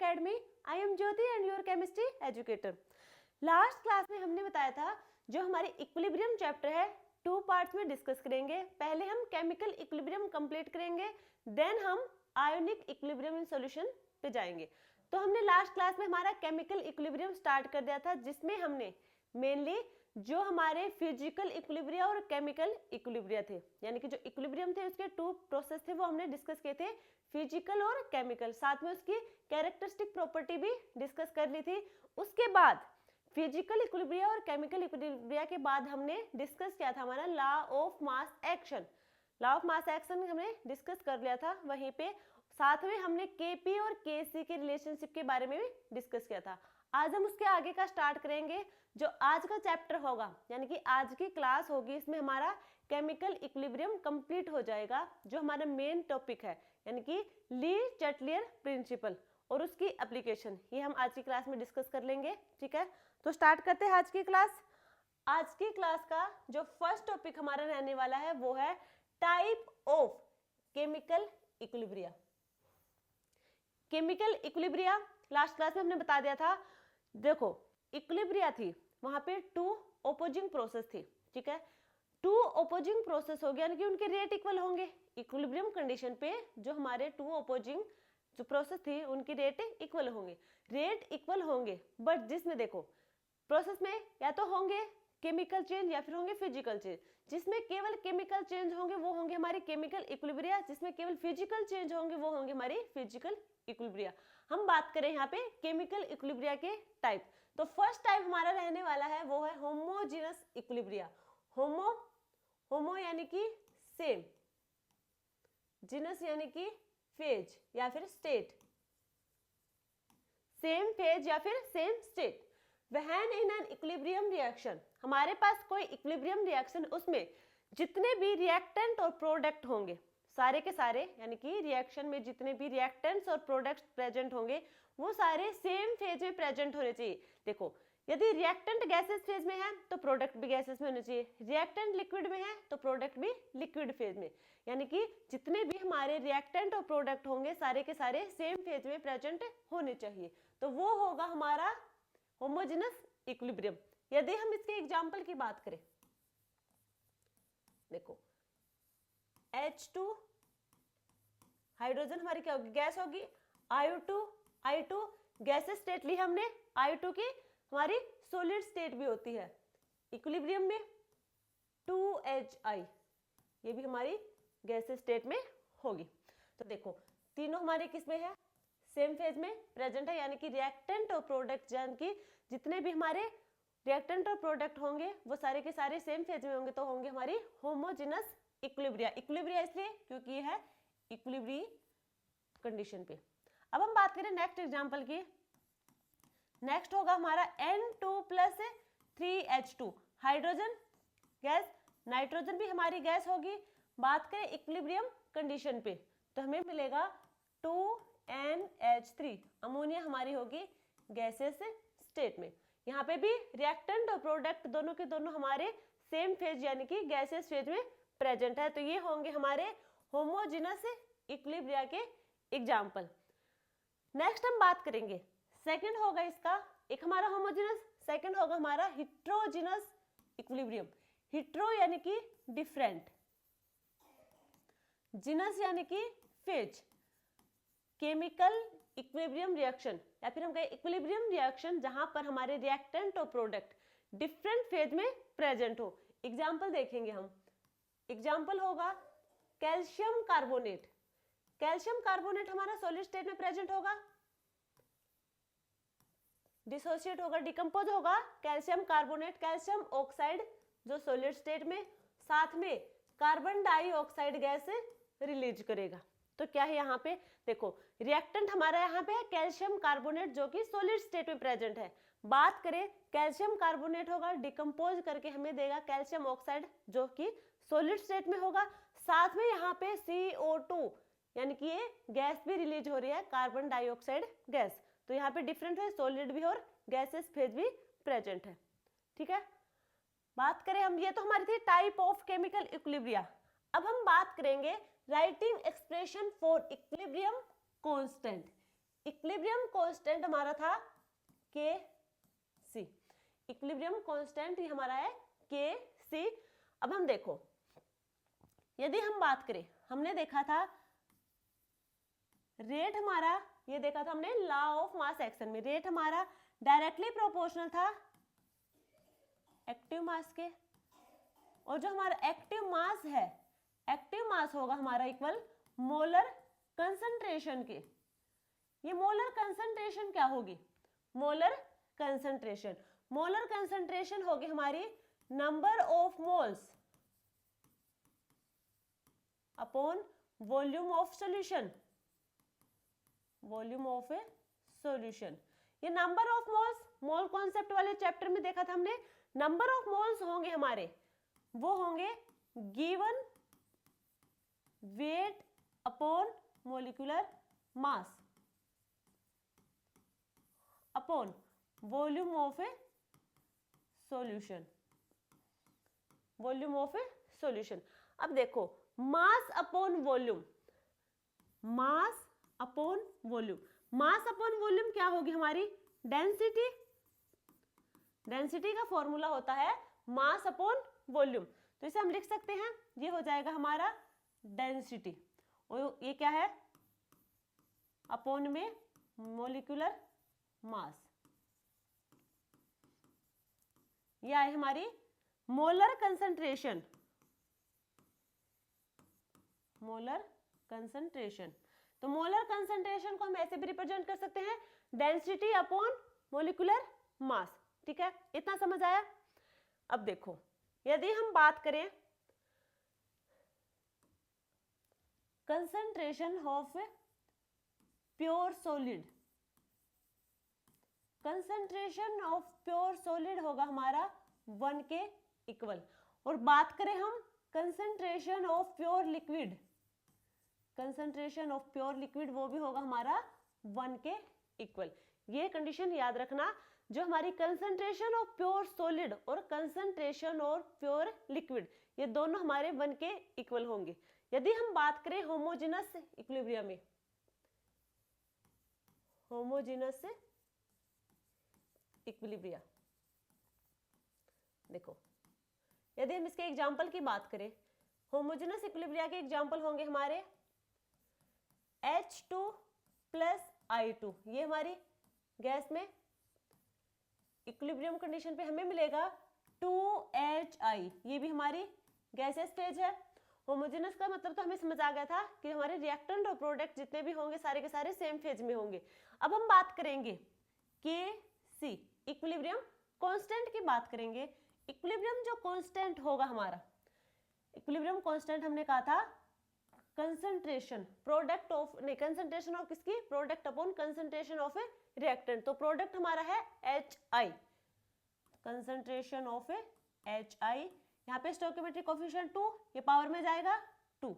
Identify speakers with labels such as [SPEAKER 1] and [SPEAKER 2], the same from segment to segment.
[SPEAKER 1] Academy. I am Jyoti and your chemistry educator. Last class में हमने बताया था जो हमारे इक्विलिब्रियम चैप्टर है 2 पार्ट्स में डिस्कस करेंगे. पहले हम केमिकल इक्विलिब्रियम कंप्लीट करेंगे, देन हम आयोनिक इक्विलिब्रियम इन सॉल्यूशन पे जाएंगे. तो हमने लास्ट क्लास में हमारा केमिकल इक्विलिब्रियम स्टार्ट कर दिया था, जिसमें हमने मेनली जो हमारे फिजिकल इक्विलिब्रिया और केमिकल इक्विलिब्रिया थे, यानी कि जो इक्विलिब्रियम थे उसके 2 प्रोसेस थे, वो हमने डिस्कस किए थे, फिजिकल और केमिकल. साथ में उसकी कैरेक्टरिस्टिक प्रॉपर्टी भी डिस्कस कर ली थी. उसके बाद फिजिकल इक्विलिब्रिया और केमिकल इक्विलिब्रिया के बाद हमने डिस्कस किया था हमारा law of mass action. Law of mass action हमने डिस्कस कर लिया था वहीं पे. साथ में हमने केपी और केसी के रिलेशनशिप के बारे में भी डिस्कस किया था. आज हम उसके आगे का स्टार्ट करेंगे. जो आज का चैप्टर होगा, यानी कि आज की क्लास होगी, इसमें हमारा केमिकल इक्विलिब्रियम कंप्लीट हो जाएगा. जो हमारा मेन टॉपिक है, यानी कि ली चैटलियर प्रिंसिपल और उसकी एप्लीकेशन, ये हम आज की क्लास में डिस्कस कर लेंगे. ठीक है, तो स्टार्ट करते हैं आज की क्लास. आज की क्लास का जो फर्स्ट टॉपिक हमारा रहने वाला है वो है type of chemical equilibria. Chemical equilibria last class में हमने बता दिया था. देखो, इक्विलिब्रिया थी, वहां पे 2 ओपोजिंग प्रोसेस थी. ठीक है, 2 ओपोजिंग प्रोसेस हो गया, यानी कि उनके रेट इक्वल होंगे. इक्विलिब्रियम कंडीशन पे जो हमारे 2 ओपोजिंग जो प्रोसेस थी उनकी रेट इक्वल होंगे. रेट इक्वल होंगे, बट जिसमें देखो प्रोसेस में या तो होंगे केमिकल चेंज या फिर होंगे फिजिकल चेंज. जिसमें केवल केमिकल चेंज होंगे वो होंगे हमारे केमिकल इक्विलिब्रिया, जिसमें केवल फिजिकल चेंज होंगे वो होंगे हमारी फिजिकल इक्विलिब्रिया. हम बात करें यहाँ पे केमिकल इक्विलिब्रिया के टाइप, तो फर्स्ट टाइप हमारा रहने वाला है वो है होमोजेनस इक्विलिब्रिया. होमो यानी कि सेम, जिनस यानी कि फेज या फिर स्टेट, सेम फेज या फिर same state. When in an equilibrium reaction, हमारे पास कोई इक्विलिब्रियम रिएक्शन, उसमें जितने भी रिएक्टेंट और प्रोडक्ट होंगे सारे के सारे, यानी कि रिएक्शन में जितने भी रिएक्टेंट्स और प्रोडक्ट्स प्रेजेंट होंगे वो सारे सेम फेज में प्रेजेंट होने चाहिए. देखो, यदि रिएक्टेंट गैसेस फेज में है तो प्रोडक्ट भी गैसेस में होने चाहिए. रिएक्टेंट लिक्विड में है तो प्रोडक्ट भी लिक्विड फेज में, यानी कि जितने भी हमारे रिएक्टेंट और प्रोडक्ट होंगे सारे के सारे सेम फेज में प्रेजेंट होने चाहिए. तो वो होगा हमारा होमोजेनस इक्विलिब्रियम. यदि हम इसके एग्जांपल की बात करें, देखो H2 हाइड्रोजन हमारी क्या होगी, गैस होगी. I2 गैसेस स्टेट ली हमने. I2 की हमारी सॉलिड स्टेट भी होती है. इक्विलिब्रियम में 2HI, ये भी हमारी गैसेस स्टेट में होगी. तो देखो, तीनों हमारे किस में है, सेम फेज में प्रेजेंट है, यानी कि रिएक्टेंट और प्रोडक्ट, यानी कि जितने भी हमारे रिएक्टेंट और प्रोडक्ट होंगे वो सारे के सारे सेम फेज में होंगे, तो होंगे हमारी होमोजेनस इक्विलिब्रिया. इक्विलिब्रिया इसलिए क्योंकि ये है इक्विलिब्रियम कंडीशन पे. अब हम बात करें नेक्स्ट एग्जांपल की. नेक्स्ट होगा हमारा N2 + 3H2 hydrogen gas, nitrogen भी हमारी गैस होगी. बात करें इक्विलिब्रियम कंडीशन पे तो हमें मिलेगा 2NH3, अमोनिया हमारी होगी गैसेस स्टेट में. यहाँ पे भी रिएक्टेंट और प्रोडक्ट दोनों के दोनों हमारे सेम फेज यानी कि गैसेस फेज में प्रेजेंट है. तो ये होंगे हमारे होमोजेनस इक्विलिब्रिया के एग्जाम्पल. नेक्स्ट हम बात करेंगे, सेकंड होगा इसका, एक हमारा होमोजेनस, सेकंड होगा हमारा हिट्रोजेनस इक्विलिब्रियम. हिट्रो यानी कि डिफरेंट, जिनस यानी कि फेज. केमिकल इक्विलिब्रियम रिएक्शन या फिर हम कहें इक्विलिब्रियम रिएक्शन जहां पर हमारे रिएक्टेंट और प्रोडक्ट डिफरेंट फेज में प्रेजेंट हो. एग्जाम्पल देखेंगे हम. एग्जाम्पल होगा कैल्शियम कार्बोनेट. कैल्शियम कार्बोनेट हमारा सॉलिड स्टेट में प्रेजेंट होगा, डिसोसिएट होगा, डिकम्पोज होगा. कैल्शियम कार्बोनेट, कैल्शियम ऑक्साइड जो सॉलिड स्टेट में, साथ में कार्बन डाइऑक्साइड गैस रिलीज करेगा. तो क्या है यहाँ पे, देखो रिएक्टेंट हमारा यहाँ पे है कैल्शियम कार्बोनेट जो कि सॉलिड स्टेट में प्रेजेंट है. बात करें कैल्शियम कार्बोनेट होगा, डिकम्पोज करके हमें देगा कैल्शियम ऑक्साइड जो कि सॉलिड स्टेट में होगा. साथ में यहाँ पे CO2 यानी कि ये गैस भी रिलीज हो रही है, कार्बन डाइऑक्साइड गैस. तो यहाँ पे डिफरेंट है, सॉलिड भी और गैसेस फेज भी प्रेजेंट है. ठीक है, बात करें हम, ये तो हमारी थी टाइप ऑफ केमिकल इक्विलिब्रिया. अब हम बात करेंगे writing expression for equilibrium constant. Equilibrium constant हमारा था के सी, इक्विलिब्रियम कांस्टेंट हमारा है के सी। अब हम देखो, यदि हम बात करें, हमने देखा था रेट हमारा, ये देखा था हमने लॉ ऑफ मास एक्शन में, रेट हमारा डायरेक्टली प्रोपोर्शनल था एक्टिव मास के, और जो हमारा एक्टिव मास है, एक्टिव मास होगा हमारा इक्वल मोलर कंसंट्रेशन के। ये मोलर कंसंट्रेशन क्या होगी, मोलर कंसंट्रेशन, मोलर कंसंट्रेशन होगी हमारी number of moles upon volume of solution, volume of a solution. ये number of moles, mole concept वाले चैप्टर में देखा था हमने, नंबर ऑफ मोल्स होंगे हमारे, वो होंगे given weight upon molecular mass upon volume of a solution, volume of a solution. अब देखो, mass upon volume, mass upon volume, mass upon volume क्या होगी हमारी, डेंसिटी, डेंसिटी का फॉर्मूला होता है मास अपॉन वॉल्यूम, तो इसे हम लिख सकते हैं, ये हो जाएगा हमारा डेंसिटी, और ये क्या है अपॉन में मोलिकुलर मास, ये है हमारी मोलर कंसंट्रेशन, मोलर कंसंट्रेशन। तो मोलर कंसंट्रेशन को हम ऐसे भी रिप्रेजेंट कर सकते हैं, डेंसिटी अपॉन मोलिकुलर मास। ठीक है, इतना समझ आया। अब देखो, यदि हम बात करें concentration of pure solid, concentration of pure solid होगा हमारा 1 के इक्वल, और बात करें हम concentration of pure liquid, concentration of pure liquid वो भी होगा हमारा 1 के इक्वल। ये कंडीशन याद रखना, जो हमारी कंसंट्रेशन ऑफ प्योर सॉलिड और कंसंट्रेशन ऑफ प्योर लिक्विड, ये दोनों हमारे 1 के इक्वल होंगे। यदि हम बात करें होमोजेनस इक्विलिब्रियम में, होमोजेनस इक्विलिब्रिया, देखो यदि हम इसके एग्जांपल की बात करें, होमोजेनस इक्विलिब्रिया के एग्जांपल होंगे हमारे H2 प्लस I2, ये हमारी गैस में इक्विलिब्रियम कंडीशन पे हमें मिलेगा 2HI, ये भी हमारी गैसेस फेज है। होमोजेनस का मतलब तो हमें समझ आ गया था कि हमारे रिएक्टेंट और प्रोडक्ट जितने भी होंगे सारे के सारे सेम फेज में होंगे। अब हम बात करेंगे KC, इक्विलिब्रियम कांस्टेंट की बात करेंगे। इक्विलिब्रियम जो कांस्टेंट होगा हमारा, इक्विलिब्रियम कांस्टेंट हमने कहा था कंसंट्रेशन प्रोडक्ट ऑफ, नहीं कंसंट्रेशन ऑफ किसकी, product upon concentration of A reactant, तो प्रोडक्ट हमारा है HI, concentration of A HI, यहाँ पे स्टोइकियोमेट्रिक कोएफिशिएंट 2, ये पावर में जाएगा 2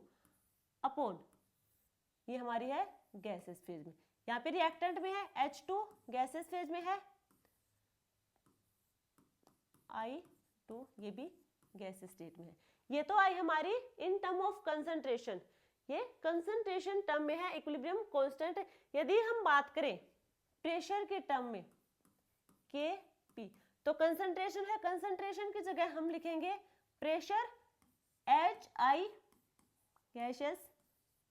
[SPEAKER 1] अपॉन, ये हमारी है गैसेस फेज में, यहाँ पे रिएक्टेंट में है H2, गैसेस फेज में है I2, ये भी गैस स्टेट में है। ये तो आई हमारी इन टर्म ऑफ कंसंट्रेशन, ये कंसंट्रेशन टर्म में है इक्विलिब्रियम कांस्टेंट। यदि हम बात करें प्रेशर के टर्म में Kp, तो कंसंट्रेशन है, कंसंट्रेशन की जगह हम लिखेंगे pressure HI gases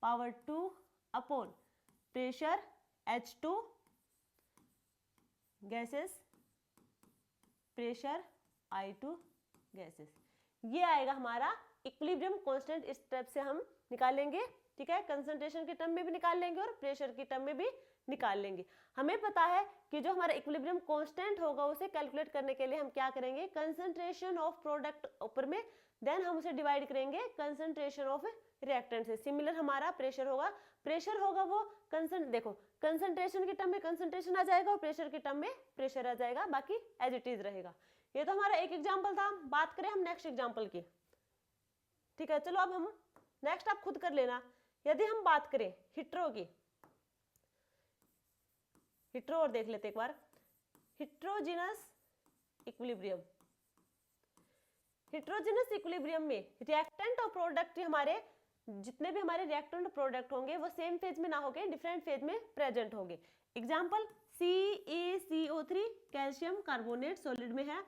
[SPEAKER 1] power 2 upon pressure H2 gases pressure I2 gases, ये आएगा हमारा इक्विलिब्रियम कांस्टेंट। इस स्टेप से हम निकालेंगे, ठीक है, कंसंट्रेशन के टर्म में भी निकाल लेंगे और प्रेशर के टर्म में भी निकाल लेंगे। हमें पता है कि जो हमारा इक्विलिब्रियम कांस्टेंट होगा उसे कैलकुलेट करने के लिए हम क्या करेंगे, कंसंट्रेशन ऑफ प्रोडक्ट ऊपर में, देन हम उसे डिवाइड करेंगे कंसंट्रेशन ऑफ रिएक्टेंट से। सिमिलर हमारा प्रेशर होगा, प्रेशर होगा वो देखो कंसंट्रेशन के टर्म में कंसंट्रेशन आ जाएगा और प्रेशर के टर्म में प्रेशर आ जाएगा, बाकी एज इट इज रहेगा। ये तो हमारा एक एग्जांपल था। बात करें हम नेक्स्ट एग्जांपल की, ठीक है, चलो अब हम नेक्स्ट आप खुद कर लेना। यदि हम बात करें हिट्रो की, हिट्रो और देख लेते एक बार, हिट्रोजिनस इक्विलिब्रियम, हिट्रोजिनस इक्विलिब्रियम में रिएक्टेंट और प्रोडक्ट हमारे जितने भी हमारे रिएक्टेंट प्रोडक्ट होंगे वो सेम फेज में ना होके डिफरेंट फेज में प्रेजेंट होंगे। Example CaCO3 calcium carbonate solid में है,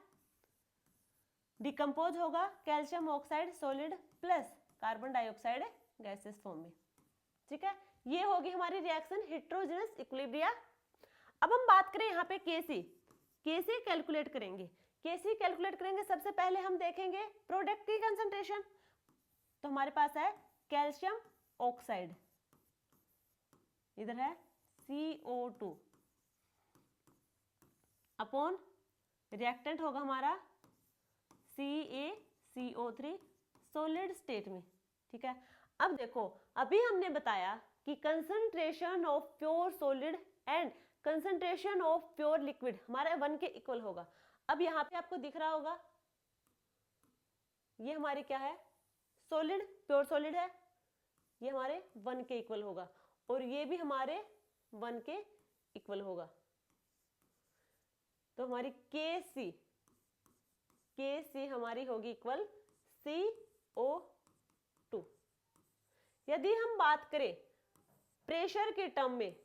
[SPEAKER 1] डिकम्पोज होगा calcium oxide solid plus carbon dioxide gases form में। ठीक है, ये होगी हमारी रिएक्शन हेटेरोजेनस इक्विलिब्रिया। अब हम बात करें यहाँ पे Kc कैलकुलेट करेंगे। Kc कैलकुलेट करेंगे, सबसे पहले हम देखेंगे प्रोडक्ट की कंसंट्रेशन। तो हमारे पास है कैल्शियम ऑक्साइड, इधर है CO2 अपॉन रिएक्टेंट होगा हमारा CaCO3 सॉलिड स्टेट में। ठीक है, अब देखो अभी हमने बताया कि concentration of pure solid and concentration of pure liquid हमारा 1 के इक्वल होगा। अब यहाँ पे आपको दिख रहा होगा ये हमारी क्या है, सॉलिड, प्योर सॉलिड है, ये हमारे 1 के इक्वल होगा और ये भी हमारे 1 के इक्वल होगा। तो हमारी Kc हमारी होगी इक्वल CO2। यदि हम बात करें प्रेशर के टर्म में,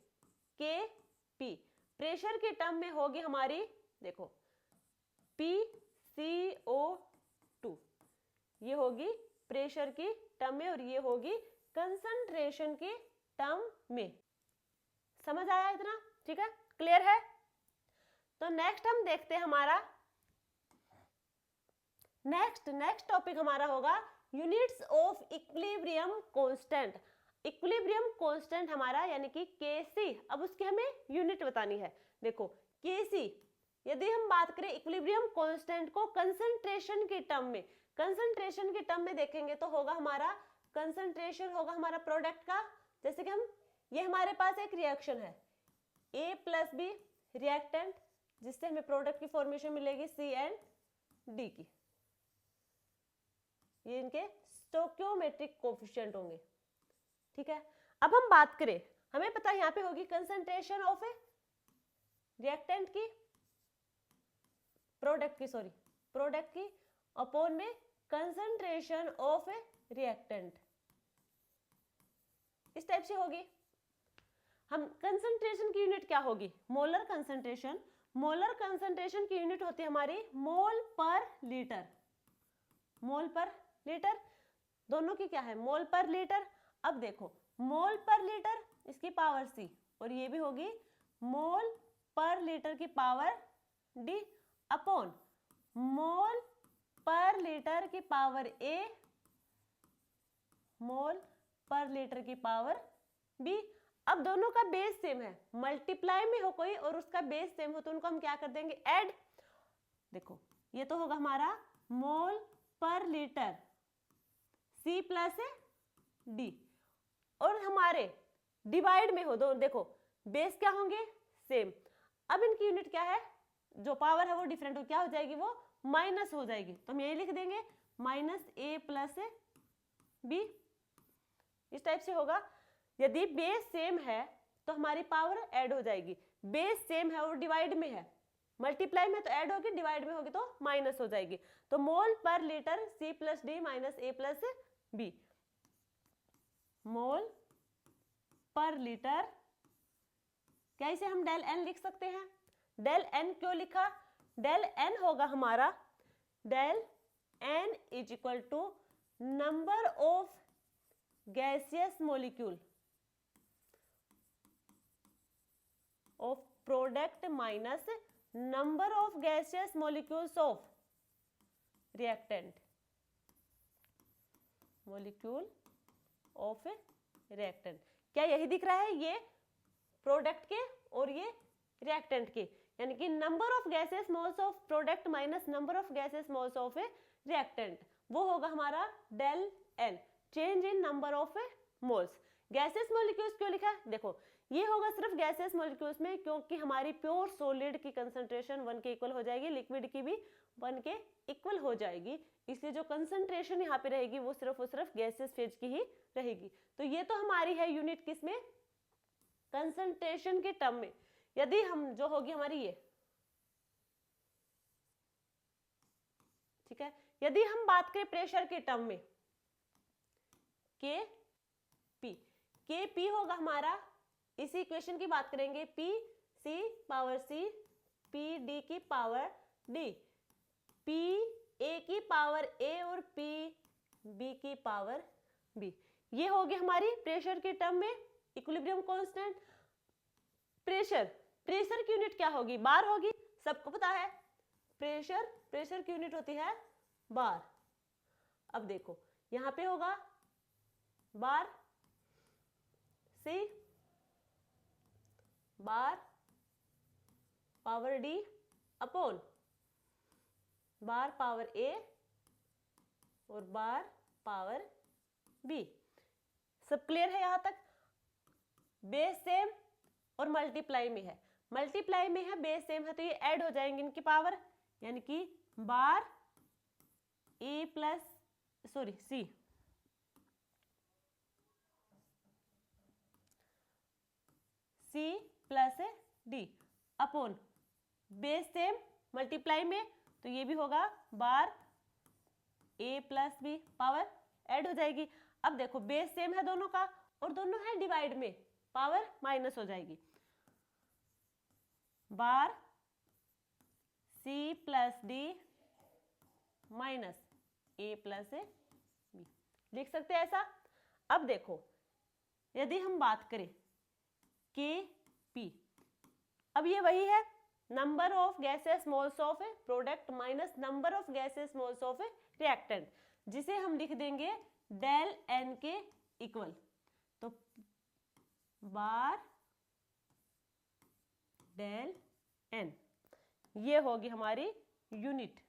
[SPEAKER 1] Kp प्रेशर के टर्म में होगी हमारी, देखो PCO2, ये होगी प्रेशर की टर्म में और ये होगी कंसंट्रेशन की टर्म में। समझ आया इतना? ठीक है, क्लियर है? तो नेक्स्ट हम देखते हैं हमारा नेक्स्ट टॉपिक हमारा होगा units of equilibrium constant. Equilibrium constant हमारा यानी कि Kc, अब उसकी हमें यूनिट बतानी है। देखो Kc, यदि हम बात करें इक्विलिब्रियम कांस्टेंट को कंसंट्रेशन के टर्म में देखेंगे तो होगा हमारा कंसंट्रेशन होगा हमारा प्रोडक्ट का। जैसे कि हम ये हमारे पास एक रिएक्शन है A + B रिएक्टेंट, जिससे हमें प्रोडक्ट की फॉर्मेशन मिलेगी C&D की। ये इनके स्टोइकियोमेट्रिक कोफिशिएंट होंगे। ठीक है, अब हम बात करें, हमें पता है यहाँ पे होगी कंसंट्रेशन ऑफ ए रिएक्टेंट की, प्रोडक्ट की अपॉन में कंसंट्रेशन ऑफ ए रिएक्टेंट, इस टाइप से होगी। हम कंसंट्रेशन की यूनिट क्या होगी, मोलर कंसंट्रेशन की यूनिट होती है हमारी मोल पर लीटर, दोनों की क्या है मोल पर लीटर। अब देखो मोल पर लीटर इसकी पावर C और ये भी होगी मोल पर लीटर की पावर D अपॉन मोल पर लीटर की पावर A, मोल पर लीटर की पावर B। अब दोनों का बेस सेम है, मल्टीप्लाई में हो कोई और उसका बेस सेम हो तो उनको हम क्या कर देंगे, ऐड। देखो ये तो होगा हमारा मोल पर लीटर C + D और हमारे डिवाइड में हो दो, देखो बेस क्या होंगे, सेम। अब इनकी यूनिट क्या है, जो पावर है वो डिफरेंट हो, क्या हो जाएगी, वो माइनस हो जाएगी। तो हम यही लिख देंगे -A + B, इस टाइप से होगा। यदि बेस सेम है तो हमारी पावर ऐड हो जाएगी, बेस सेम है और डिवाइड में है, मल्टीप्लाई में तो ऐड होगी, डिवाइड में होगी तो माइनस हो जाएगी। तो मोल पर litre C + D - A + B, मोल पर लीटर। क्या इसे हम डेल N लिख सकते हैं? डेल N क्यों लिखा? डेल N होगा हमारा, del N = number of gaseous molecule of product minus number of gaseous molecules of reactant, molecule of reactant. क्या यही दिख रहा है, ये प्रोडक्ट के और ये रिएक्टेंट के, यानी कि number of gases moles of product minus number of gases moles of A reactant, वो होगा हमारा del N, change in number of moles. Gases molecules क्यों लिखा? देखो ये होगा सिर्फ गैसेस मॉलिक्यूल्स में, क्योंकि हमारी प्योर सॉलिड की कंसंट्रेशन 1 के इक्वल हो जाएगी, लिक्विड की भी 1 के इक्वल हो जाएगी, इसलिए जो कंसंट्रेशन यहाँ पे रहेगी वो सिर्फ गैसेस फेज की ही रहेगी। तो ये तो हमारी है यूनिट किसमें, कंसंट्रेशन के टर्म में। यदि हम जो होगी हमारी ये, ठीक है, यदि हम बात करें प्रेशर के टर्म में, K के पी होगा हमारा, इसी इक्वेशन की बात करेंगे, पी सी पावर सी, पी डी की पावर डी, पी ए की पावर ए और पी बी की पावर बी। ये होगी हमारी प्रेशर के टर्म में इक्विलिब्रियम कांस्टेंट। प्रेशर की यूनिट क्या होगी? बार होगी, सबको पता है। प्रेशर की यूनिट होती है बार। अब देखो यहां पे होगा बार, सी बार पावर डी अपॉन बार पावर ए और बार पावर बी। सब क्लियर है यहां तक? बेस सेम और मल्टीप्लाई में है, बेस सेम है तो ये ऐड हो जाएंगे इनकी पावर, यानी कि बार A plus C plus D upon base same multiply में तो ये भी होगा बार A plus B, power add हो जाएगी। अब देखो बेस सेम है दोनों का और दोनों है डिवाइड में, पावर माइनस हो जाएगी। बार सी प्लस डी माइनस ए प्लस बी, लिख सकते हैं ऐसा। अब देखो यदि हम बात करें के पी, अब ये वही है, number of gases moles of product minus number of gases moles of reactant, जिसे हम लिख देंगे डेल एन के इक्वल। तो बार डेल एन, ये होगी हमारी यूनिट।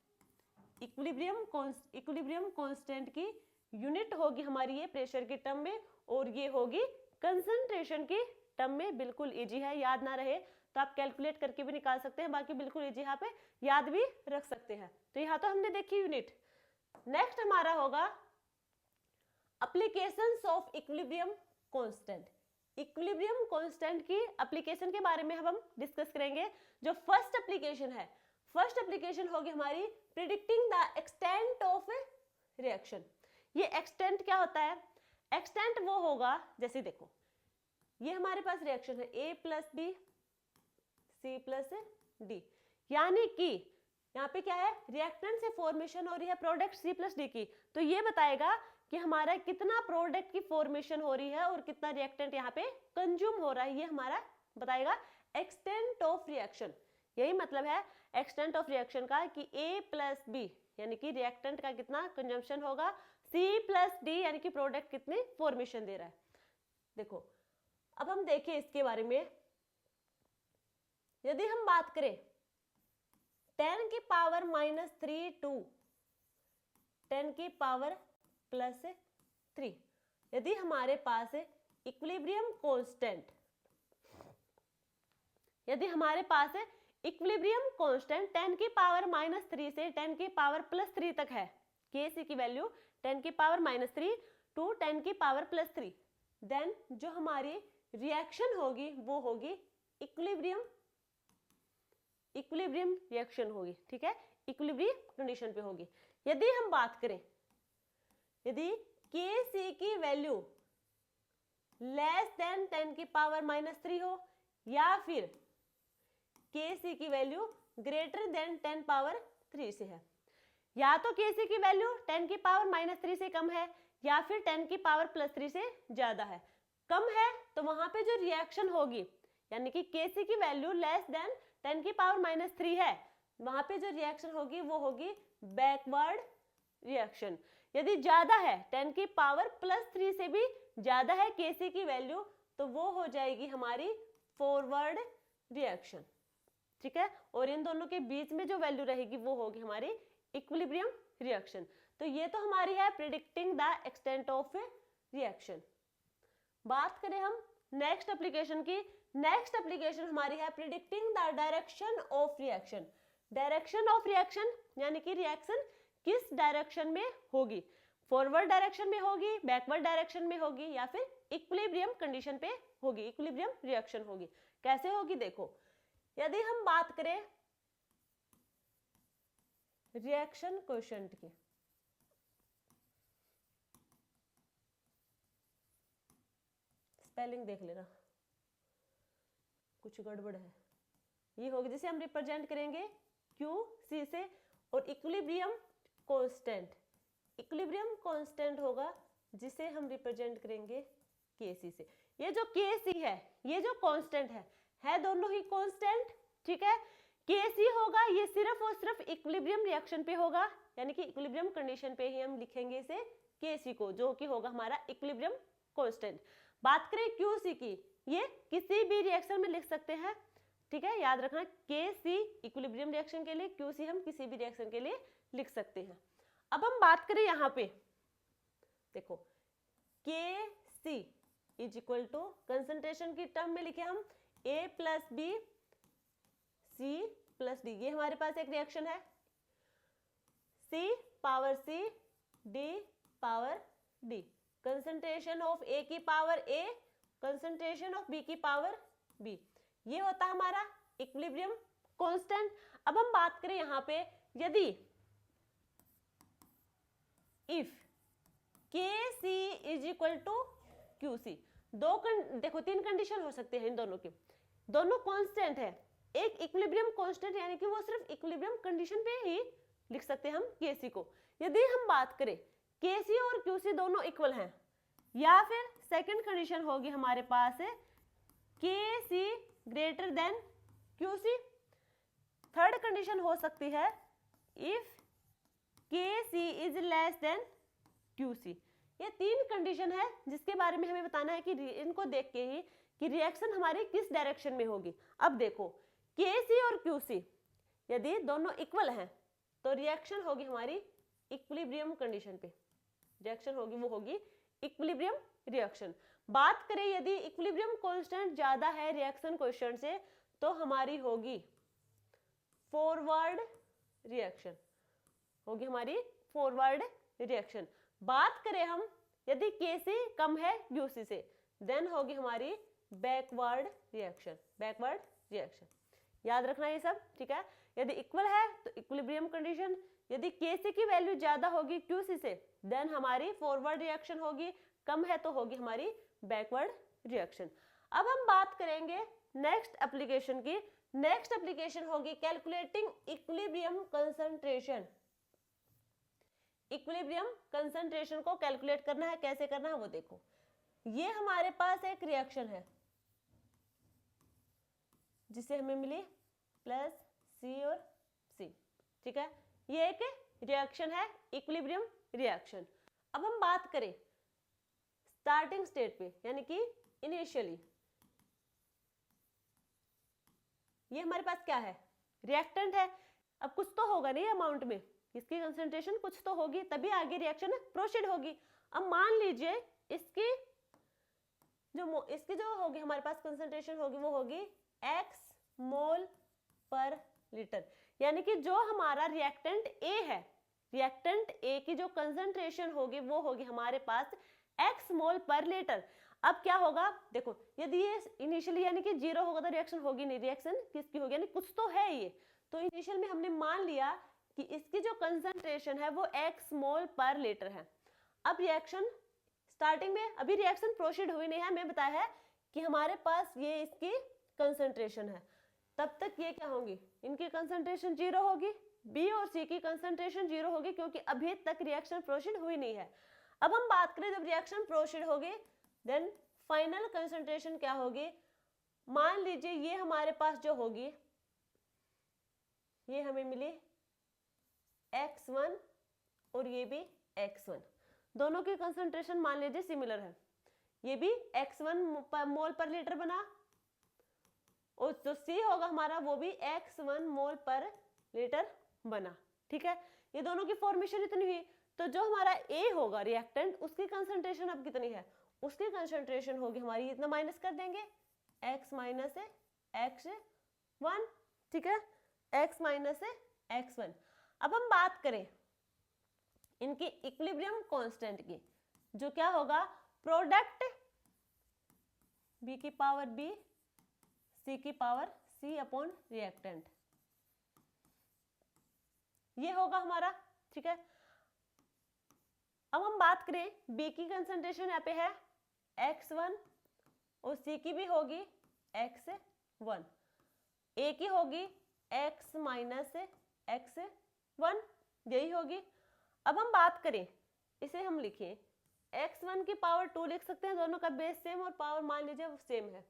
[SPEAKER 1] इक्विलिब्रियम कांस्टेंट की यूनिट होगी हमारी ये प्रेशर के टर्म में, और ये होगी कंसंट्रेशन की टर्म में। बिल्कुल इजी है, याद ना रहे तो आप कैलकुलेट करके भी निकाल सकते हैं, बाकी बिल्कुल इजी, यहाँ पे याद भी रख सकते हैं। तो यहाँ तो हमने देखी यूनिट। नेक्स्ट हमारा होगा applications of equilibrium constant. Equilibrium constant की एप्लीकेशन के बारे में हम डिस्कस करेंगे। जो फर्स्ट एप्लीकेशन होगी हमारी predicting the extent of reaction. ये एक्सटेंट क्या होता है? एक्सटेंट वो होगा, जैसे देखो ये हमारे पास रिएक्शन है A plus B C plus D, यानी कि यहाँ पे क्या है, रिएक्टेंट से फॉर्मेशन हो रही है प्रोडक्ट सी प्लस डी की, तो ये बताएगा कि हमारा कितना प्रोडक्ट की फॉर्मेशन हो रही है और कितना रिएक्टेंट यहाँ पे कंज्यूम हो रहा है, ये हमारा बताएगा एक्सटेंट ऑफ रिएक्शन। यही मतलब है एक्सटेंट ऑफ रिएक्शन का कि ए प्लस बी यानी कि रिएक्टेंट का कितना कंजम्पशन होगा, सी प्लस डी यानी कि प्रोडक्ट कितने फॉर्मेशन दे रहा है। देखो अब हम देखें इसके बारे में। यदि हम बात करें 10 की पावर -3 टू 10 की पावर +3, यदि हमारे पास इक्विलिब्रियम कांस्टेंट, यदि हमारे पास इक्विलिब्रियम कांस्टेंट 10 की पावर -3 से 10 की पावर +3 तक है, Kc की वैल्यू 10 की पावर -3 टू 10 की पावर +3, देन जो हमारी रिएक्शन होगी वो होगी इक्विलिब्रियम रिएक्शन होगी, ठीक है, इक्विलिब्रियम कंडीशन पे होगी। यदि हम बात करें, यदि Kc की वैल्यू लेस देन 10 की पावर -3 हो या फिर Kc की वैल्यू ग्रेटर देन 10 पावर 3 से है, या तो Kc की वैल्यू 10 की पावर -3 से कम है या फिर 10 की पावर +3 से ज्यादा है। कम है तो वहां पे जो रिएक्शन होगी, यानी कि Kc की वैल्यू लेस देन 10 की पावर -3 है, वहां पे जो रिएक्शन होगी वो होगी बैकवर्ड रिएक्शन। यदि ज्यादा है 10 की पावर +3 से भी ज्यादा है Kc की वैल्यू, तो वो हो जाएगी हमारी फॉरवर्ड रिएक्शन, ठीक है। और इन दोनों के बीच में जो वैल्यू रहेगी वो होगी हमारी इक्विलिब्रियम रिएक्शन। तो ये तो हमारी है predicting the extent of reaction. बात करें हम नेक्स्ट एप्लीकेशन की, नेक्स्ट एप्लीकेशन हमारी है predicting the direction of reaction. Direction of reaction यानी कि रिएक्शन किस डायरेक्शन में होगी, फॉरवर्ड डायरेक्शन में होगी, बैकवर्ड डायरेक्शन में होगी, या फिर इक्विलिब्रियम कंडीशन पे होगी, इक्विलिब्रियम रिएक्शन होगी। कैसे होगी देखो, यदि हम बात करें रिएक्शन कोएफिशिएंट की, स्पेलिंग देख लेना, कुछ गड़बड़ है। ये होगी जिसे हम रिप्रेजेंट करेंगे QC से, और इक्विलिब्रियम कांस्टेंट, इक्विलिब्रियम कांस्टेंट होगा जिसे हम रिप्रेजेंट करेंगे KC से। ये जो KC है, ये जो कांस्टेंट है दोनों ही कांस्टेंट, ठीक है। KC होगा ये सिर्फ और सिर्फ इक्विलिब्रियम रिएक्शन पे होगा, यानी कि इक्विलिब्रियम कंडीशन पे ही हम लिखेंगे इसे KC को, जो कि होगा हमारा इक्विलिब्रियम कांस्टेंट। बात करें QC की, ये किसी भी रिएक्शन में लिख सकते हैं, ठीक है। याद रखना KC इक्विलिब्रियम रिएक्शन के लिए, QC हम किसी भी रिएक्शन के लिए लिख सकते हैं। अब हम बात करें यहाँ पे, देखो KC is equal to concentration की टर्म में लिखे हम A plus B C plus D। ये हमारे पास एक रिएक्शन है, C power C D power D, concentration of A की power A, concentration of B की पावर B, ये होता है हमारा इक्विलिब्रियम कांस्टेंट। अब हम बात करें यहाँ पे, यदि if KC is equal to QC, देखो तीन कंडीशन हो सकते हैं इन दोनों के, दोनों कांस्टेंट है, एक इक्विलिब्रियम कांस्टेंट यानी कि वो सिर्फ इक्विलिब्रियम कंडीशन पे ही लिख सकते हैं हम KC को। यदि हम बात करें KC और QC दोनों इक्वल हैं, या फिर सेकंड कंडीशन होगी हमारे पास KC greater than QC, third condition हो सकती है if KC is less than QC। ये तीन कंडीशन है जिसके बारे में हमें बताना है कि इनको देख के ही कि रिएक्शन हमारी किस डायरेक्शन में होगी। अब देखो KC और QC यदि दोनों इक्वल हैं तो रिएक्शन होगी हमारी इक्विलिब्रियम कंडीशन पे, रिएक्शन होगी वो होगी इक्विलिब्रियम रिएक्शन। बात करें यदि इक्विलिब्रियम कांस्टेंट ज्यादा है रिएक्शन कोएफिशिएंट से, तो हमारी होगी फॉरवर्ड रिएक्शन, होगी हमारी फॉरवर्ड रिएक्शन। बात करें हम यदि KC कम है QC से, देन होगी हमारी बैकवर्ड रिएक्शन, बैकवर्ड रिएक्शन। याद रखना ये सब, ठीक है। यदि इक्वल है तो इक्विलिब्रियम कंडीशन, यदि KC की वैल्यू ज्यादा होगी QC से, देन हमारी फॉरवर्ड रिएक्शन होगी, कम है तो होगी हमारी बैकवर्ड रिएक्शन। अब हम बात करेंगे नेक्स्ट एप्लीकेशन की। नेक्स्ट एप्लीकेशन होगी calculating equilibrium concentration. Equilibrium concentration को कैलकुलेट करना है, कैसे करना है वो देखो। ये हमारे पास एक रिएक्शन है जिसे हमें मिली प्लस C और C, ठीक है। ये एक रिएक्शन है इक्विलिब्रियम रिएक्शन। अब हम बात करें स्टार्टिंग स्टेट पे, यानी कि इनिशियली, ये हमारे पास क्या है, रिएक्टेंट है। अब कुछ तो होगा नहीं अमाउंट में, इसकी कंसंट्रेशन कुछ तो होगी तभी आगे रिएक्शन प्रोसीड होगी। अब मान लीजिए इसकी जो होगी हमारे पास कंसंट्रेशन होगी वो होगी x मोल पर लीटर, यानी कि जो हमारा रिएक्टेंट A है, रिएक्टेंट A की जो कंसंट्रेशन होगी वो होगी हमारे पास x मोल पर लीटर। अब क्या होगा, देखो यदि ये इनिशियली यानी कि 0 होगा तो रिएक्शन होगी नहीं, रिएक्शन किसकी होगी, यानी कुछ तो है ये। तो इनिशियल में हमने मान लिया कि इसकी जो कंसंट्रेशन है वो x मोल पर लीटर है। अब रिएक्शन स्टार्टिंग में अभी रिएक्शन प्रोसीड हुई नहीं है, हमें बताया है कि हमारे पास ये इसकी कंसंट्रेशन है, तब तक ये क्या होंगी, इनकी कंसंट्रेशन 0 होगी, B और C की कंसंट्रेशन 0 होगी क्योंकि अभी तक रिएक्शन प्रोसीड हुई नहीं है। अब हम बात करें जब रिएक्शन प्रोसीड होगी देन फाइनल कंसंट्रेशन क्या होगी, मान लीजिए ये हमारे पास जो होगी ये हमें मिली x1 और ये भी x1, दोनों की कंसंट्रेशन मान लीजिए सिमिलर है, ये भी x1 मोल पर लीटर बना और जो C होगा हमारा वो भी x1 मोल पर लीटर बना, ठीक है। ये दोनों की फॉर्मेशन इतनी हुई, तो जो हमारा A होगा रिएक्टेंट उसकी कंसंट्रेशन अब कितनी है, उसकी कंसंट्रेशन होगी हमारी, इतना माइनस कर देंगे x माइनस x1, ठीक है, x माइनस x1। अब हम बात करें इनकी इक्विलिब्रियम कांस्टेंट की, जो क्या होगा प्रोडक्ट B की पावर B C की पावर C अपॉन रिएक्टेंट, ये होगा हमारा, ठीक है। अब हम बात करें B की कंसंट्रेशन यहाँ पे है x1 और C की भी होगी x1, A की होगी x माइनस x1, यही होगी। अब हम बात करें, इसे हम लिखें x1 की पावर 2 लिख सकते हैं, दोनों का बेस सेम और पावर मान लीजिए वो सेम है,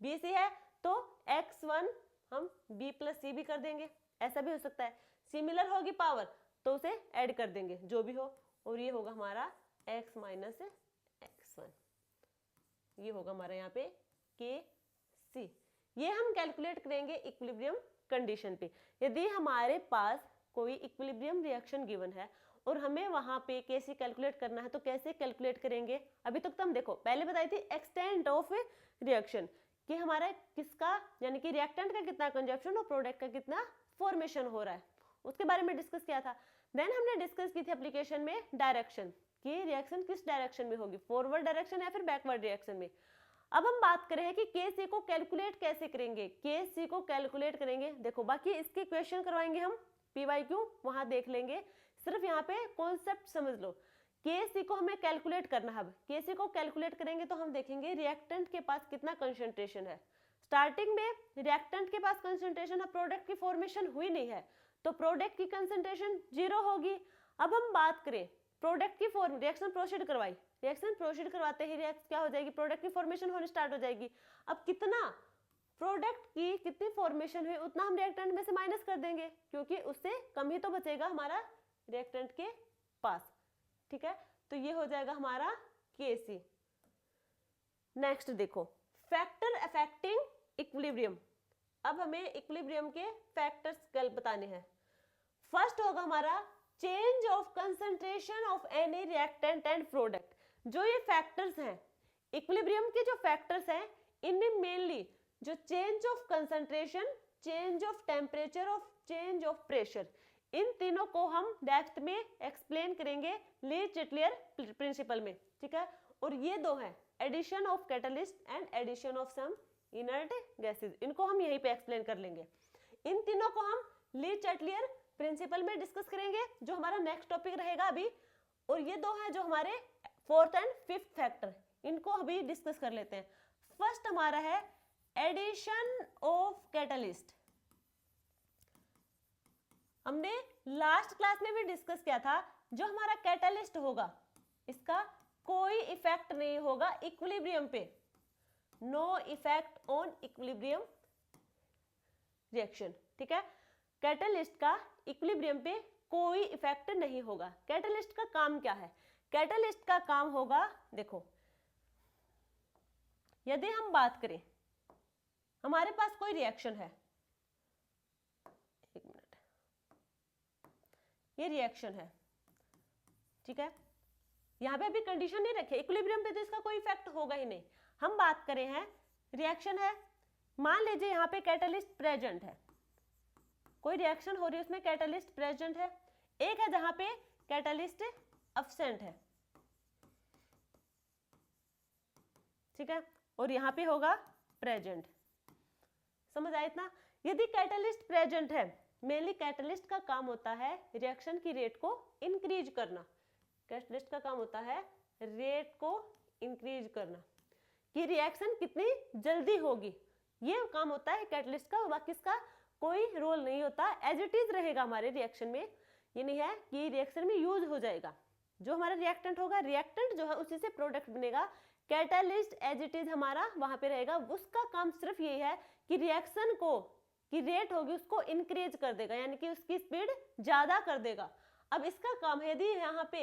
[SPEAKER 1] BC है तो x1 हम B प्लस C भी कर देंगे, ऐसा भी हो सकता है। सिमिलर होगी पावर तो उसे ऐड कर देंगे जो भी हो, और ये होगा हमारा x माइनस x1, ये होगा हमारा यहाँ पे KC। ये हम कैलकुलेट करेंगे इक्विलिब्रियम कंडीशन पे। यदि हमारे पास कोई इक्विलिब्रियम रिएक्शन गिवन है और हमें वहां पे कैसे कैलकुलेट करना है, तो कैसे कैलकुलेट करेंगे? अभी तक तो हम देखो पहले बताई थी एक्सटेंट ऑफ रिएक्शन कि हमारा किसका यानी कि रिएक्टेंट का कितना कंजप्शन और प्रोडक्ट का कितना फॉर्मेशन हो रहा है, उसके बारे में डिस्कस किया था। देन हमने डिस्कस की थी एप्लीकेशन में डायरेक्शन कि रिएक्शन किस डायरेक्शन में होगी, फॉरवर्ड डायरेक्शन या फिर बैकवर्ड डायरेक्शन में। अब हम बात करें कि KC को कैलकुलेट कैसे करेंगे, KC को कैलकुलेट करेंगे, देखो बाकी इसके क्वेश्चन करवाएंगे हम PYQ, वहां देख लेंगे, सिर्फ यहाँ पे कॉन्सेप्ट समझ लो। KC को हमें कैलकुलेट करना है। अब KC को कैलकुलेट करेंगे तो हम देखेंगे रिएक्टेंट के पास कितना कंसंट्रेशन है। स्टार्टिंग में रिएक्टेंट के पास कंसंट्रेशन है, प्रोडक्ट की फॉर्मेशन हुई नहीं है तो प्रोडक्ट की कंसंट्रेशन 0 होगी। अब हम बात करें प्रोडक्ट की रिएक्शन प्रोसीड करवाई, रिएक्शन प्रोसीड करवाते ही क्या हो जाएगी, प्रोडक्ट की फॉर्मेशन होनी स्टार्ट हो जाएगी। अब कितना प्रोडक्ट की कितनी फॉर्मेशन हुई उतना हम रिएक्टेंट में से माइनस कर देंगे, क्योंकि उससे कम ही तो बचेगा हमारा रिएक्टेंट के पास, ठीक है। तो ये हो जाएगा हमारा KC। नेक्स्ट देखो फैक्टर अफेक्टिंग इक्विलिब्रियम। अब हमें इक्विलिब्रियम के फैक्टर्स कल बताने हैं। फर्स्ट होगा हमारा change of concentration of any reactant and product. जो ये फैक्टर्स हैं इक्विलिब्रियम के, जो फैक्टर्स हैं इनमें मेनली जो change of concentration, change of temperature और चेंज ऑफ प्रेशर, इन तीनों को हम डेप्थ में एक्सप्लेन करेंगे ली चैटलियर प्रिंसिपल में, ठीक है। और ये दो हैं addition of catalyst and addition of some inert gases, इनको हम यहीं पे एक्सप्लेन कर लेंगे। इन तीनों को हम ली चैटलियर प्रिंसिपल में डिस्कस करेंगे जो हमारा नेक्स्ट टॉपिक रहेगा अभी। और ये दो हैं जो हमारे फोर्थ एंड फिफ्थ फैक्टर, इनको अभी डिस्कस कर लेते हैं। फर्स्ट हमारा है एडिशन ऑफ कैटलिस्ट। हमने लास्ट क्लास में भी डिस्कस किया था, जो हमारा कैटलिस्ट होगा इसका कोई इफेक्ट नहीं होगा इक्विलिब्रियम पे, no effect on equilibrium reaction, ठीक है। कैटलिस्ट का इक्विलिब्रियम पे कोई इफेक्ट नहीं होगा। कैटलिस्ट का काम क्या है? कैटलिस्ट का काम होगा, देखो यदि हम बात करें हमारे पास कोई रिएक्शन है, एक मिनट, ये रिएक्शन है, ठीक है। यहां पे अभी कंडीशन नहीं रखे, इक्विलिब्रियम पे तो इसका कोई इफेक्ट होगा ही नहीं। हम बात करें हैं रिएक्शन है, मान लीजिए यहाँ पे कैटलिस्ट प्रेजेंट है, कोई रिएक्शन हो रही है उसमें कैटलिस्ट प्रेजेंट है, एक है जहां पे कैटलिस्ट एब्सेंट है, ठीक है, और यहाँ पे होगा प्रेजेंट। समझ आया इतना? यदि कैटलिस्ट प्रेजेंट है, मेनली कैटलिस्ट का काम होता है रिएक्शन की रेट को इंक्रीज करना। कैटलिस्ट का काम होता है रेट को इंक्रीज करना, कि रिएक्शन कितनी जल्दी होगी, ये काम होता है कैटलिस्ट का। बाकी इसका कोई रोल नहीं होता, एज इट इज रहेगा हमारे रिएक्शन में। ये नहीं है कि रिएक्शन में यूज हो जाएगा, जो हमारा रिएक्टेंट होगा, रिएक्टेंट जो है उसी से प्रोडक्ट बनेगा। कैटलिस्ट एज इट इज हमारा वहां पे रहेगा, उसका काम सिर्फ ये है कि रिएक्शन को की रेट होगी उसको इंक्रीज कर देगा, यानी कि उसकी स्पीड ज्यादा कर देगा। अब इसका काम है, यदि यहाँ पे